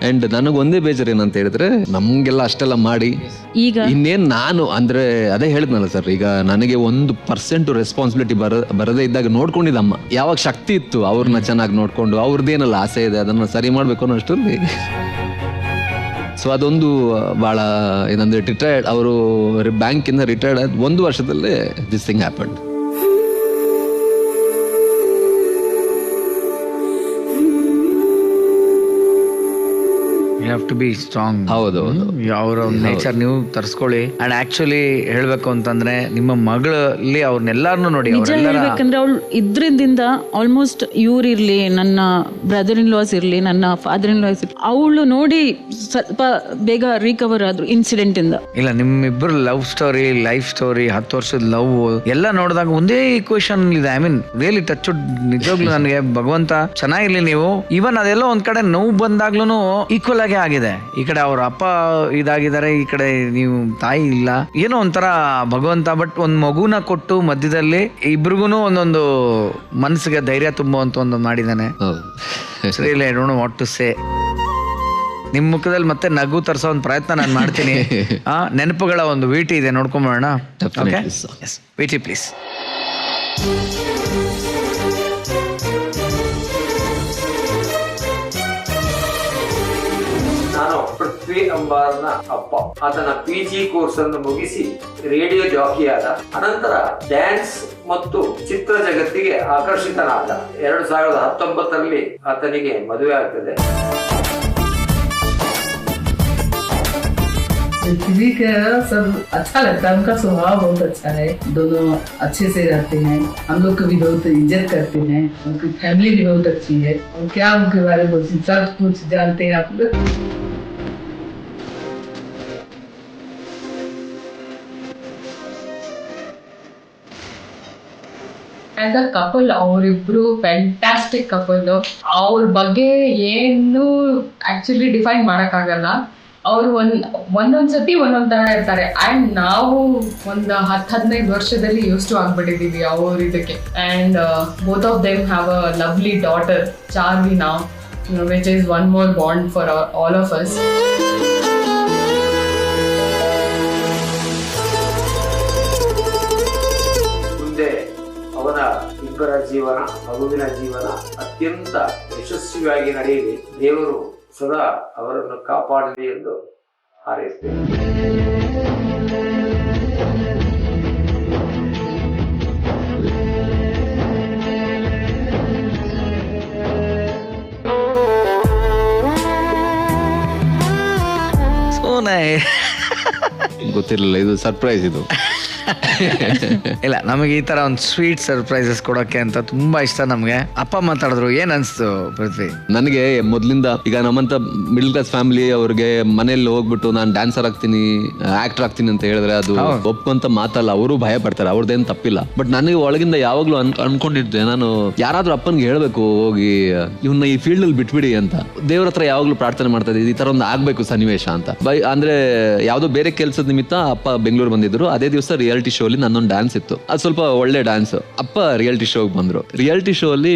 ಅಂಡ್ ನನಗೆ ಒಂದೇ ಬೇಜಾರು ಏನಂತ ಹೇಳಿದ್ರೆ, ನಮ್ಗೆಲ್ಲ ಅಷ್ಟೆಲ್ಲ ಮಾಡಿ ಈಗ ಇನ್ನೇನ್ ನಾನು ಅಂದ್ರೆ ಅದೇ ಹೇಳಿದ್ನಲ್ಲ ಸರ್, ಈಗ ನನಗೆ 1% ರೆಸ್ಪಾನ್ಸಿಬಿಲಿಟಿ ಬರದೇ ಇದ್ದಾಗ ನೋಡ್ಕೊಂಡಿದ್ದಮ್ಮ. ಯಾವಾಗ ಶಕ್ತಿ ಇತ್ತು ಅವ್ರನ್ನ ಚೆನ್ನಾಗಿ ನೋಡ್ಕೊಂಡು, ಅವ್ರದ್ದೇನಲ್ಲ ಆಸೆ ಇದೆ ಅದನ್ನ ಸರಿ ಮಾಡ್ಬೇಕು ಅನ್ನೋ ಅಷ್ಟರಲ್ಲಿ. ಸೊ ಅದೊಂದು ಬಹಳ ಏನಂದ್ರೆ, ರಿಟೈರ್ಡ್ ಅವರು ಬ್ಯಾಂಕಿಂದ ರಿಟೈರ್ಡ್ ಆದ 1 ವರ್ಷದಲ್ಲೇ this thing happen. You have to be strong. ಹೌದು, ಅವರ ನೇಚರ್ ನೀವು ತರಿಸ್ಕೊಳ್ಳಿ. ಅಂಡ್ ಆಕ್ಚುಲಿ ಹೇಳ್ಬೇಕು ಅಂತಂದ್ರೆ ನಿಮ್ಮ ಮಗಳಲ್ಲಿ ಅವ್ರನ್ನೆಲ್ಲಾರನು ನೋಡಿ. ನಿಜ ಹೇಳ್ಬೇಕಂದ್ರೆ ಅವಳು ಇದ್ರಿಂದ ಆಲ್ಮೋಸ್ಟ್ ಇವ್ರಿರ್ಲಿ, ನನ್ನ ಬ್ರದರ್ ಇನ್ ಲಾಸ್ ಇರ್ಲಿ, ನನ್ನ ಫಾದರ್ ಇನ್ ಲಾಸ್ ಇರ್ಲಿ, ಅವಳು ನೋಡಿ ಸ್ವಲ್ಪ ಬೇಗ ರಿಕವರ್ ಆದ್ರು ಇನ್ಸಿಡೆಂಟ್ ಇಂದ. ಇಲ್ಲ, ನಿಮ್ಮಿಬ್ಬರು ಲವ್ ಸ್ಟೋರಿ, ಲೈಫ್ ಸ್ಟೋರಿ, 10 ವರ್ಷದ ಲವ್ ಎಲ್ಲ ನೋಡಿದಾಗ ಒಂದೇ ಈಕ್ವೇಶನ್ ಇದೆ. I mean really touch. ನಿಜವಾಗ್ಲೂ ನನಗೆ ಭಗವಂತ ಚೆನ್ನಾಗಿರ್ಲಿ. ನೀವು ಈವನ್ ಅದೆಲ್ಲ ಒಂದ್ ಕಡೆ ನೋವು ಬಂದಾಗ್ಲೂ ಈಕ್ವಲ್ ಆಗಿ ಆಗಿದೆ. ಈ ಕಡೆ ಅವ್ರ ಅಪ್ಪ ಇದಾಗಿದ್ದಾರೆ, ಈ ಕಡೆ ನೀವು ತಾಯಿ ಇಲ್ಲ. ಏನೋ ಒಂಥರ ಭಗವಂತ ಬಟ್ ಒಂದ್ ಮಗುನ ಕೊಟ್ಟು ಮಧ್ಯದಲ್ಲಿ ಇಬ್ರಿಗೂನು ಒಂದೊಂದು ಮನಸ್ಸಿಗೆ ಧೈರ್ಯ ತುಂಬುವಂತ ಒಂದು ಮಾಡಿದಾನೆ. I don't know what to say. ನಿಮ್ ಮುಖದಲ್ಲಿ ಮತ್ತೆ ನಗು ತರಿಸೋ ಒಂದು ಪ್ರಯತ್ನ ನಾನು ಮಾಡ್ತೀನಿ. ನೆನಪುಗಳ ಒಂದು ವೀಟಿ ಇದೆ, ನೋಡ್ಕೊಂಬೋಣ. Wheaty please. ನಾನು ಪೃಥ್ವಿ ಅಂಬಾರ್ನ ಅಪ್ಪ. ಆತನ PG ಕೋರ್ಸ್ ಅನ್ನು ಮುಗಿಸಿ ರೇಡಿಯೋ ಜಾಕಿಯಾದ. ಅನಂತರ ಡ್ಯಾನ್ಸ್ ಮತ್ತು ಚಿತ್ರ ಜಗತ್ತಿಗೆ ಆಕರ್ಷಿತನಾದ. 2019ರಲ್ಲಿ ಆತನಿಗೆ ಮದುವೆ ಆಗ್ತದೆ. पृथ्वी का सब अच्छा लगता है, उनका स्वभाव बहुत अच्छा है, दोनों अच्छे से रहते हैं, हम लोग को भी बहुत इज्जत करते हैं, उनकी फैमिली भी बहुत अच्छी है, और क्या उनके बारे में सब कुछ जानते हैं आप लोग. ಆಸ್ ಅ ಕಪಲ್ ಅವರಿಬ್ರು ಫ್ಯಾಂಟಾಸ್ಟಿಕ್ ಕಪಲ್. ಅವ್ರ ಬಗ್ಗೆ ಏನು ಆಕ್ಚುಲಿ ಡಿಫೈನ್ ಮಾಡೋಕ್ಕಾಗಲ್ಲ. ಅವರು ಒಂದೊಂದ್ಸತಿ ಒಂದೊಂದ್ ತರ ಇರ್ತಾರೆ. ಅಂಡ್ ನಾವು ಒಂದು 10-15 ವರ್ಷದಲ್ಲಿ ಯೂಸ್ ಟು ಆಗ್ಬಿಟ್ಟಿದೀವಿ ಅವ್ರ ಇದಕ್ಕೆ. And both of them have a lovely daughter ಚಾರ್ವಿನಾ, which is one more bond for all of us. ಮುಂದೆ ಅವರ ಇಬ್ಬರ ಜೀವನ, ಮಗುವಿನ ಜೀವನ ಅತ್ಯಂತ ಯಶಸ್ವಿಯಾಗಿ ನಡೆಯಲಿ. ದೇವರು ಸದಾ ಅವರನ್ನು ಕಾಪಾಡಲಿ ಎಂದು ಹಾರೈಸ್ತೇನೆ. ಗೊತ್ತಿರಲಿಲ್ಲ, ಇದು ಸರ್ಪ್ರೈಸ್. ಇದು ಇಲ್ಲ, ನಮಗೆ ಈ ತರ ಒಂದು ಸ್ವೀಟ್ ಸರ್ಪ್ರೈಸಸ್ ಕೊಡೋಕೆ ಅಂತ ತುಂಬಾ ಇಷ್ಟ. ನಮ್ಗೆ ಅಪ್ಪ ಮಾತಾಡಿದ್ರು, ಏನ್ ಅನ್ಸ್ತು ಪೃಥ್ವಿ? ನನಗೆ ಮೊದ್ಲಿಂದ ಈಗ ನಮ್ಮಂತ ಮಿಡಲ್ ಕ್ಲಾಸ್ ಫ್ಯಾಮಿಲಿ ಅವ್ರಿಗೆ ಮನೇಲಿ ಹೋಗ್ಬಿಟ್ಟು ನಾನು ಡ್ಯಾನ್ಸರ್ ಆಗ್ತೀನಿ, ಆಕ್ಟರ್ ಆಗ್ತೀನಿ ಅಂತ ಹೇಳಿದ್ರೆ ಅದು ಒಪ್ಕೊಂತ ಮಾತಲ್ಲ. ಅವರು ಭಯ ಪಡ್ತಾರೆ, ಅವ್ರದ್ದೇನು ತಪ್ಪಿಲ್ಲ. ಬಟ್ ನನಗೆ ಒಳಗಿಂದ ಯಾವಾಗ್ಲೂ ಅನ್ಕೊಂಡಿದ್ದೆ, ನಾನು ಯಾರಾದ್ರೂ ಅಪ್ಪನ್ಗೆ ಹೇಳ್ಬೇಕು, ಹೋಗಿ ಇವನ್ನ ಈ ಫೀಲ್ಡ್ ಅಲ್ಲಿ ಬಿಟ್ಬಿಡಿ ಅಂತ. ದೇವ್ರ ಹತ್ರ ಯಾವಾಗ್ಲೂ ಪ್ರಾರ್ಥನೆ ಮಾಡ್ತಾ ಇದ್ದೆ, ಈ ತರ ಒಂದು ಆಗ್ಬೇಕು ಸನ್ನಿವೇಶ ಅಂತ. ಅಂದ್ರೆ ಯಾವ್ದೋ ಬೇರೆ ಕೆಲ್ಸದ ನಿಮಿತ್ತ ಅಪ್ಪ ಬೆಂಗಳೂರು ಬಂದಿದ್ರು. ಅದೇ ದಿವಸ ರಿಯಾಲಿಟಿ ಶೋ ಅಲ್ಲಿ ನನ್ನೊಂದು ಡ್ಯಾನ್ಸ್ ಇತ್ತು. ಅದು ಸ್ವಲ್ಪ ಒಳ್ಳೆ ಡ್ಯಾನ್ಸ್. ಅಪ್ಪ ರಿಯಾಲಿಟಿ ಶೋಗೆ ಬಂದ್ರು. ರಿಯಾಲಿಟಿ ಶೋ ಅಲ್ಲಿ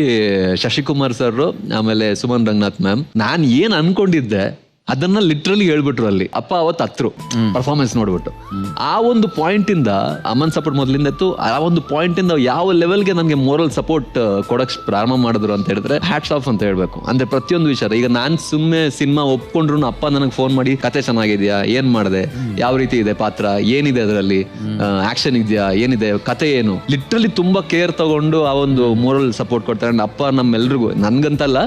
ಶಶಿಕುಮಾರ್ ಸರ್ ಆಮೇಲೆ ಸುಮನ್ ರಂಗನಾಥ್ ಮ್ಯಾಮ್, ನಾನ್ ಏನ್ ಅನ್ಕೊಂಡಿದ್ದೆ ಅದನ್ನ ಲಿಟ್ರಲಿ ಹೇಳ್ಬಿಟ್ರು ಅಲ್ಲಿ. ಅಪ್ಪ ಅವತ್ತು ಹತ್ರು ಪರ್ಫಾರ್ಮೆನ್ಸ್ ನೋಡ್ಬಿಟ್ಟು. ಆ ಒಂದು ಪಾಯಿಂಟ್ ಇಂದ ಅಮನ್ ಸಪೋರ್ಟ್ ಮೊದಲಿಂದ ಇತ್ತು. ಆ ಒಂದು ಪಾಯಿಂಟ್ ಇಂದ ಯಾವ ಲೆವೆಲ್ಗೆ ನನಗೆ ಮೋರಲ್ ಸಪೋರ್ಟ್ ಕೊಡಕ್ ಪ್ರಾರಂಭ ಮಾಡಿದ್ರು ಅಂತ ಹೇಳಿದ್ರೆ ಹ್ಯಾಟ್ಸ್ ಆಫ್ ಅಂತ ಹೇಳ್ಬೇಕು. ಅಂದ್ರೆ ಪ್ರತಿಯೊಂದು ವಿಚಾರ, ಈಗ ನಾನ್ ಸುಮ್ಮನೆ ಸಿನಿಮಾ ಒಪ್ಕೊಂಡ್ರು ಅಪ್ಪ ನನಗೆ ಫೋನ್ ಮಾಡಿ ಕತೆ ಚೆನ್ನಾಗಿದ್ಯಾ, ಏನ್ ಮಾಡಿದೆ, ಯಾವ ರೀತಿ ಇದೆ ಪಾತ್ರ, ಏನಿದೆ ಅದರಲ್ಲಿ, ಆಕ್ಷನ್ ಇದೆಯಾ, ಏನಿದೆ ಕತೆ, ಏನು, ಲಿಟ್ರಲಿ ತುಂಬಾ ಕೇರ್ ತಗೊಂಡು ಆ ಒಂದು ಮೋರಲ್ ಸಪೋರ್ಟ್ ಕೊಡ್ತಾರೆ. ಅಪ್ಪ ನಮ್ಮೆಲ್ರಿಗೂ, ನನ್ಗಂತಲ್ಲ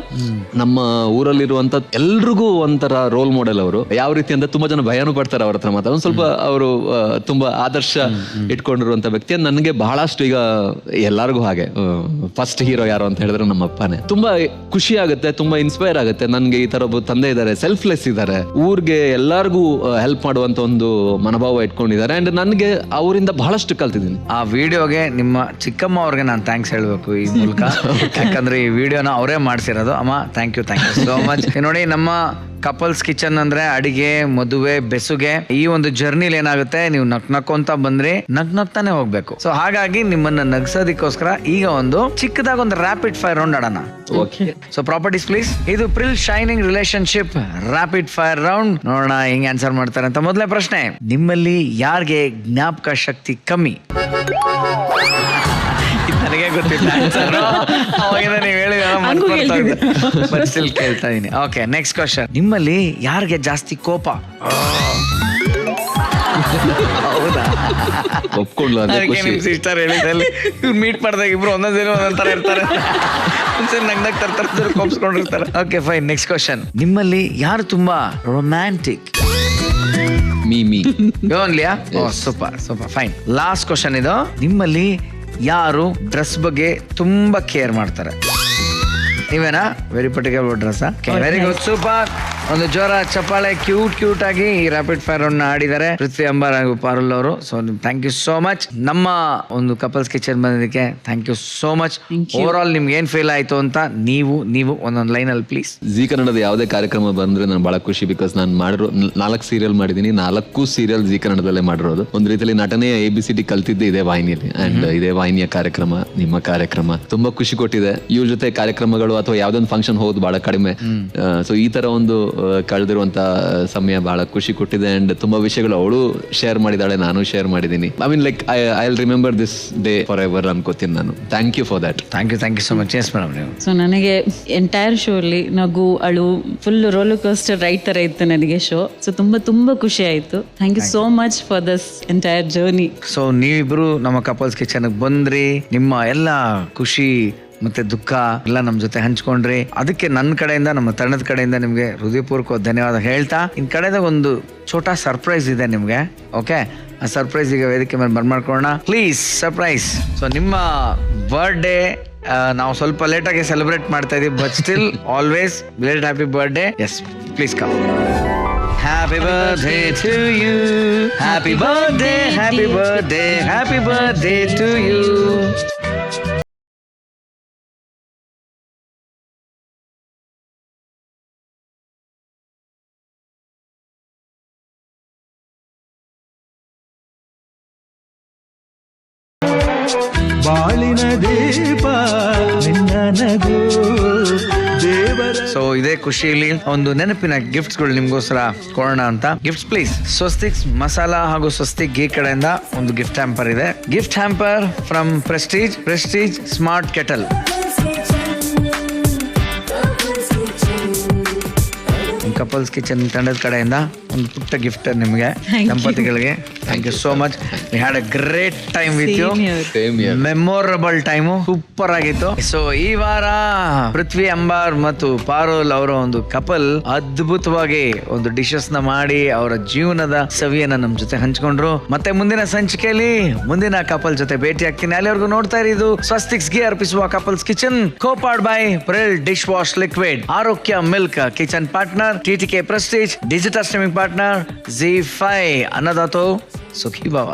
ನಮ್ಮ ಊರಲ್ಲಿರುವಂತ ಎಲ್ರಿಗೂ ಒಂಥರ ರೋಲ್ ಮಾಡೆಲ್ ಅವರು. ಯಾವ ರೀತಿ ಅಂತ ತುಂಬಾ ಜನ ಭಯನೂ ಪಡ್ತಾರೆ ಅವ್ರ ಹತ್ರ ಮಾತ್ರ. ಒಂದ್ ಸ್ವಲ್ಪ ಅವರು ತುಂಬಾ ಆದರ್ಶ ಇಟ್ಕೊಂಡಿರುವಂತ ವ್ಯಕ್ತಿ. ನನಗೆ ಬಹಳಷ್ಟು ಈಗ ಎಲ್ಲರಿಗೂ ಹಾಗೆ ಫಸ್ಟ್ ಹೀರೋ ಯಾರು ಅಂತ ಹೇಳಿದ್ರೆ ನಮ್ಮ ಅಪ್ಪನೇ. ತುಂಬಾ ಖುಷಿ ಆಗುತ್ತೆ, ತುಂಬಾ ಇನ್ಸ್ಪೈರ್ ಆಗುತ್ತೆ. ನನ್ಗೆ ಈ ತರ ಒಬ್ಬ ತಂದೆ ಇದ್ದಾರೆ, ಸೆಲ್ಫ್ಲೆಸ್ ಇದ್ದಾರೆ, ಊರ್ಗೆ ಎಲ್ಲಾರ್ಗು ಹೆಲ್ಪ್ ಮಾಡುವಂತ ಒಂದು ಮನೋಭಾವ ಇಟ್ಕೊಂಡಿದ್ದಾರೆ. ಅಂಡ್ ನನ್ಗೆ ಅವರಿಂದ ಬಹಳಷ್ಟು ಕಲ್ತಿದ್ದೀನಿ. ಆ ವಿಡಿಯೋಗೆ ನಿಮ್ಮ ಚಿಕ್ಕಮ್ಮ ಅವ್ರಿಗೆ ನಾನು ಥ್ಯಾಂಕ್ಸ್ ಹೇಳ್ಬೇಕು ಈ ಮೂಲಕ. ಯಾಕಂದ್ರೆ ಈ ವಿಡಿಯೋನ ಅವರೇ ಮಾಡ್ಸಿರೋದು. ಅಮ್ಮ ಥ್ಯಾಂಕ್ ಯು ಸೋ ಮಚ್. ನೋಡಿ, ನಮ್ಮ ಕಪಲ್ಸ್ ಕಿಚನ್ ಅಂದ್ರೆ ಅಡಿಗೆ, ಮದುವೆ, ಬೆಸುಗೆ, ಈ ಒಂದು ಜರ್ನಿಲಿ ಏನಾಗುತ್ತೆ, ನೀವು ನಕ್ಕೊಂತ ಬಂದ್ರಿ ನಗ್ತಾನೆ ಹೋಗ್ಬೇಕು. ಸೊ ಹಾಗಾಗಿ ನಿಮ್ಮನ್ನ ನಗ್ಸೋದಕ್ಕೋಸ್ಕರ ಈಗ ಒಂದು ಚಿಕ್ಕದಾಗ ಒಂದು ರ್ಯಾಪಿಡ್ ಫೈರ್ ರೌಂಡ್ ಆಡೋಣ. So properties please. ಇದು Pril shining relationship rapid fire round. ನೋಡೋಣ ಹೆಂಗ್ ಆನ್ಸರ್ ಮಾಡ್ತಾರೆ ಅಂತ. ಮೊದಲನೇ ಪ್ರಶ್ನೆ, ನಿಮ್ಮಲ್ಲಿ ಯಾರಿಗೆ ಜ್ಞಾಪಕ ಶಕ್ತಿ ಕಮ್ಮಿ? ನನಗೆ ಗೊತ್ತಿಲ್ಲ ಆನ್ಸರ್, ಅವಾಗಿಂದ ನೀವು ಹೇಳಿದ ಬಟ್ ಸ್ಟಿಲ್ ಕೇಳ್ತಾ ಇದೀನಿ. ಓಕೆ, ನೆಕ್ಸ್ಟ್ ಕ್ವಶನ್, ನಿಮ್ಮಲ್ಲಿ ಯಾರಿಗೆ ಜಾಸ್ತಿ ಕೋಪ? ಹೌದಾ, ಒಪ್ಕೊಂಡ್ಲು. ನಿಮ್ ಸಿಸ್ಟರ್ ಹೇಳಿದಲ್ಲಿ ಇವ್ರು ಮೀಟ್ ಮಾಡಿದಾಗ ಇಬ್ರು ಒಂದೊಂದೇ ಒಂದೊಂದರ ಇರ್ತಾರೆ, ನಗ್ನಗ್ ತರ್ತಾರೆ, ಕೋಪಿಸ್ಕೊಂಡಿರ್ತಾರೆ. ಓಕೆ ಫೈನ್, ನೆಕ್ಸ್ಟ್ ಕ್ವಶನ್, ನಿಮ್ಮಲ್ಲಿ ಯಾರು ತುಂಬಾ ರೊಮ್ಯಾಂಟಿಕ್? ಮೀ ಓನ್ಲಿಯಾ? Oh super fine. Last question ಇದು, ನಿಮ್ಮಲ್ಲಿ ಯಾರು ಡ್ರೆಸ್ ಬಗ್ಗೆ ತುಂಬಾ ಕೇರ್ ಮಾಡ್ತಾರೆ? ನೀವೇನಾ? Very particular dress. Very good, super. ಒಂದು ಜೋರ ಚಪ್ಪಾಳೆ. ಕ್ಯೂಟ್ ಆಗಿ ಈ ರ್ಯಾಪಿಡ್ ಫೈರ್ ರೌಂಡ್ ಆಡಿದ್ದಾರೆ ಪೃಥ್ವಿ ಅಂಬಾರ್ ಹಾಗೂ ಪಾರುಲ್ ಅವರು. So thank you so much. ನಮ್ಮ ಒಂದು ಕಪಲ್ಸ್ ಕಿಚನ್ ಬಂದಿದ್ದಕ್ಕೆ thank you so much. Over all ನಿಮ್ಗೆ ಏನ್ ಫೀಲ್ ಆಯ್ತು ಅಂತ ನೀವು ಒಂದೊಂದು ಲೈನ್ ಅಲ್ಲಿ ಪ್ಲೀಸ್. ಜಿ ಕನ್ನಡದ ಯಾವುದೇ ಕಾರ್ಯಕ್ರಮ ಬಂದ್ರೆ ನಾನು ಬಹಳ ಖುಷಿ. ಬಿಕಾಸ್ ನಾನು ಮಾಡಿರೋ 4 ಸೀರಿಯಲ್ ಮಾಡಿದೀನಿ. 4 ಸೀರಿಯಲ್ ಜಿ ಕನ್ನಡದಲ್ಲೇ ಮಾಡಿರೋದು. ಒಂದ್ ರೀತಿಯಲ್ಲಿ ನಟನೆ ABCD ಕಲ್ತಿದ್ದೆ ಇದೇ ವಾಹಿನಿಯಲ್ಲಿ. ಅಂಡ್ ಇದೇ ವಾಹಿನಿಯ ಕಾರ್ಯಕ್ರಮ, ನಿಮ್ಮ ಕಾರ್ಯಕ್ರಮ ತುಂಬಾ ಖುಷಿ ಕೊಟ್ಟಿದೆ. ಇವ್ರ ಜೊತೆ ಕಾರ್ಯಕ್ರಮಗಳು ಅಥವಾ ಯಾವ್ದೊಂದು ಫಂಕ್ಷನ್ ಹೋದ್ ಬಹಳ ಕಡಿಮೆ. ಸೊ ಈ ತರ ಒಂದು ಕಳೆದಿರುವಂತ ಸಮಯ ಬಹಳ ಖುಷಿ ಕೊಟ್ಟಿದೆ. ಅಂಡ್ ತುಂಬಾ ವಿಷಯಗಳು ಅವಳು ಶೇರ್ ಮಾಡಿದಾಳೆ, ನಾನು ಶೇರ್ ಮಾಡಿದೀನಿ. I mean like I will remember this day for ever ಅನ್ಕೋತೀನಿ ನಾನು. Thank you for that. Thank you so much. Yes madam, ನೀವು. ಸೊ ನನಗೆ ಎಂಟೈರ್ ಶೋ ಅಲ್ಲಿ ನಗು, ಅಳು, ಫುಲ್ ರೋಲರ್ ಕೋಸ್ಟರ್ ರೈಡ್ ತರ ಇತ್ತು ನನಗೆ ಶೋ. ಸೊ ತುಂಬಾ ಖುಷಿ ಆಯ್ತು. Thank you so much for this entire journey. So ನೀವಿಬ್ರು ನಮ್ಮ ಕಪಲ್ಸ್ ಕಿಚನ್ ಬಂದ್ರಿ, ನಿಮ್ಮ ಎಲ್ಲ ಖುಷಿ ಮತ್ತೆ ದುಃಖ ಎಲ್ಲ ನಮ್ ಜೊತೆ ಹಂಚ್ಕೊಂಡ್ರಿ. ಅದಕ್ಕೆ ನನ್ನ ಕಡೆಯಿಂದ, ನಮ್ಮ ತಂಡದ ಕಡೆಯಿಂದ ನಿಮ್ಗೆ ಹೃದಯಪೂರ್ವಕ ಧನ್ಯವಾದ ಹೇಳ್ತಾ, ಇನ್ ಕಡೆದಾಗ ಒಂದು ಛೋಟಾ ಸರ್ಪ್ರೈಸ್ ಇದೆ ನಿಮ್ಗೆ. ಓಕೆ, ಆ ಸರ್ಪ್ರೈಸ್ ಈಗ ವೇದಿಕೆ ಮೇಲೆ ಬರ್ಮಾಡ್ಕೊಳ್ಳೋಣ ಪ್ಲೀಸ್. ಸರ್ಪ್ರೈಸ್. ಸೊ ನಿಮ್ಮ ಬರ್ಡೇ ನಾವು ಸ್ವಲ್ಪ ಲೇಟ್ ಆಗಿ ಸೆಲೆಬ್ರೇಟ್ ಮಾಡ್ತಾ ಇದೀವಿ, but still always belated happy birthday. Yes please come. Happy birthday to you. Happy birthday, happy birthday, happy birthday to you. ಬಾಳಿನ ದೀಪ ನಿನ್ನ ನಗು ದೇವರ. ಸೊ ಇದೇ ಖುಷಿಯಲ್ಲಿ ಒಂದು ನೆನಪಿನ ಗಿಫ್ಟ್ಸ್ ಗಳು ನಿಮ್ಗೋಸ್ಕರ ಕೊಡೋಣ ಅಂತ. Gifts please. ಸ್ವಸ್ತಿಕ್ಸ್ ಮಸಾಲಾ ಹಾಗೂ ಸ್ವಸ್ತಿಕ್ ಘೀ ಕಡೆಯಿಂದ ಒಂದು ಗಿಫ್ಟ್ ಹ್ಯಾಂಪರ್ ಇದೆ. Gift hamper from Prestige smart kettle. Couples kitchen ತಂಡದ ಕಡೆಯಿಂದ ಒಂದು ಪುಟ್ಟ ಗಿಫ್ಟ್ ನಿಮಗೆ, ದಂಪತಿಗಳಿಗೆ. Thank you so much. We had a great time with you. Memorable time, super ಆಗಿತ್ತು. ಸೊ ಈ ವಾರ ಪೃಥ್ವಿ ಅಂಬಾರ್ ಮತ್ತು ಪಾರುಲ್ ಅವರ ಒಂದು ಕಪಲ್ ಅದ್ಭುತವಾಗಿ ಒಂದು ಡಿಶಸ್ ನ ಮಾಡಿ ಅವರ ಜೀವನದ ಸವಿಯನ್ನ ನಮ್ ಜೊತೆ ಹಂಚ್ಕೊಂಡ್ರು. ಮತ್ತೆ ಮುಂದಿನ ಸಂಚಿಕೆಯಲ್ಲಿ ಮುಂದಿನ ಕಪಲ್ ಜೊತೆ ಭೇಟಿ ಆಗ್ತೀನಿ. ಅಲ್ಲಿವರೆಗೂ ನೋಡ್ತಾ ಇರೋದು ಸ್ವಸ್ತಿಕ್ಸ್ ಗೆ ಅರ್ಪಿಸುವ couples kitchen, cupboard by Pril dish wash liquid, Arogya milk kitchen partner, TTK Prestige digital streaming partner, ZEE5 Annadatho Sukhi ಭವ.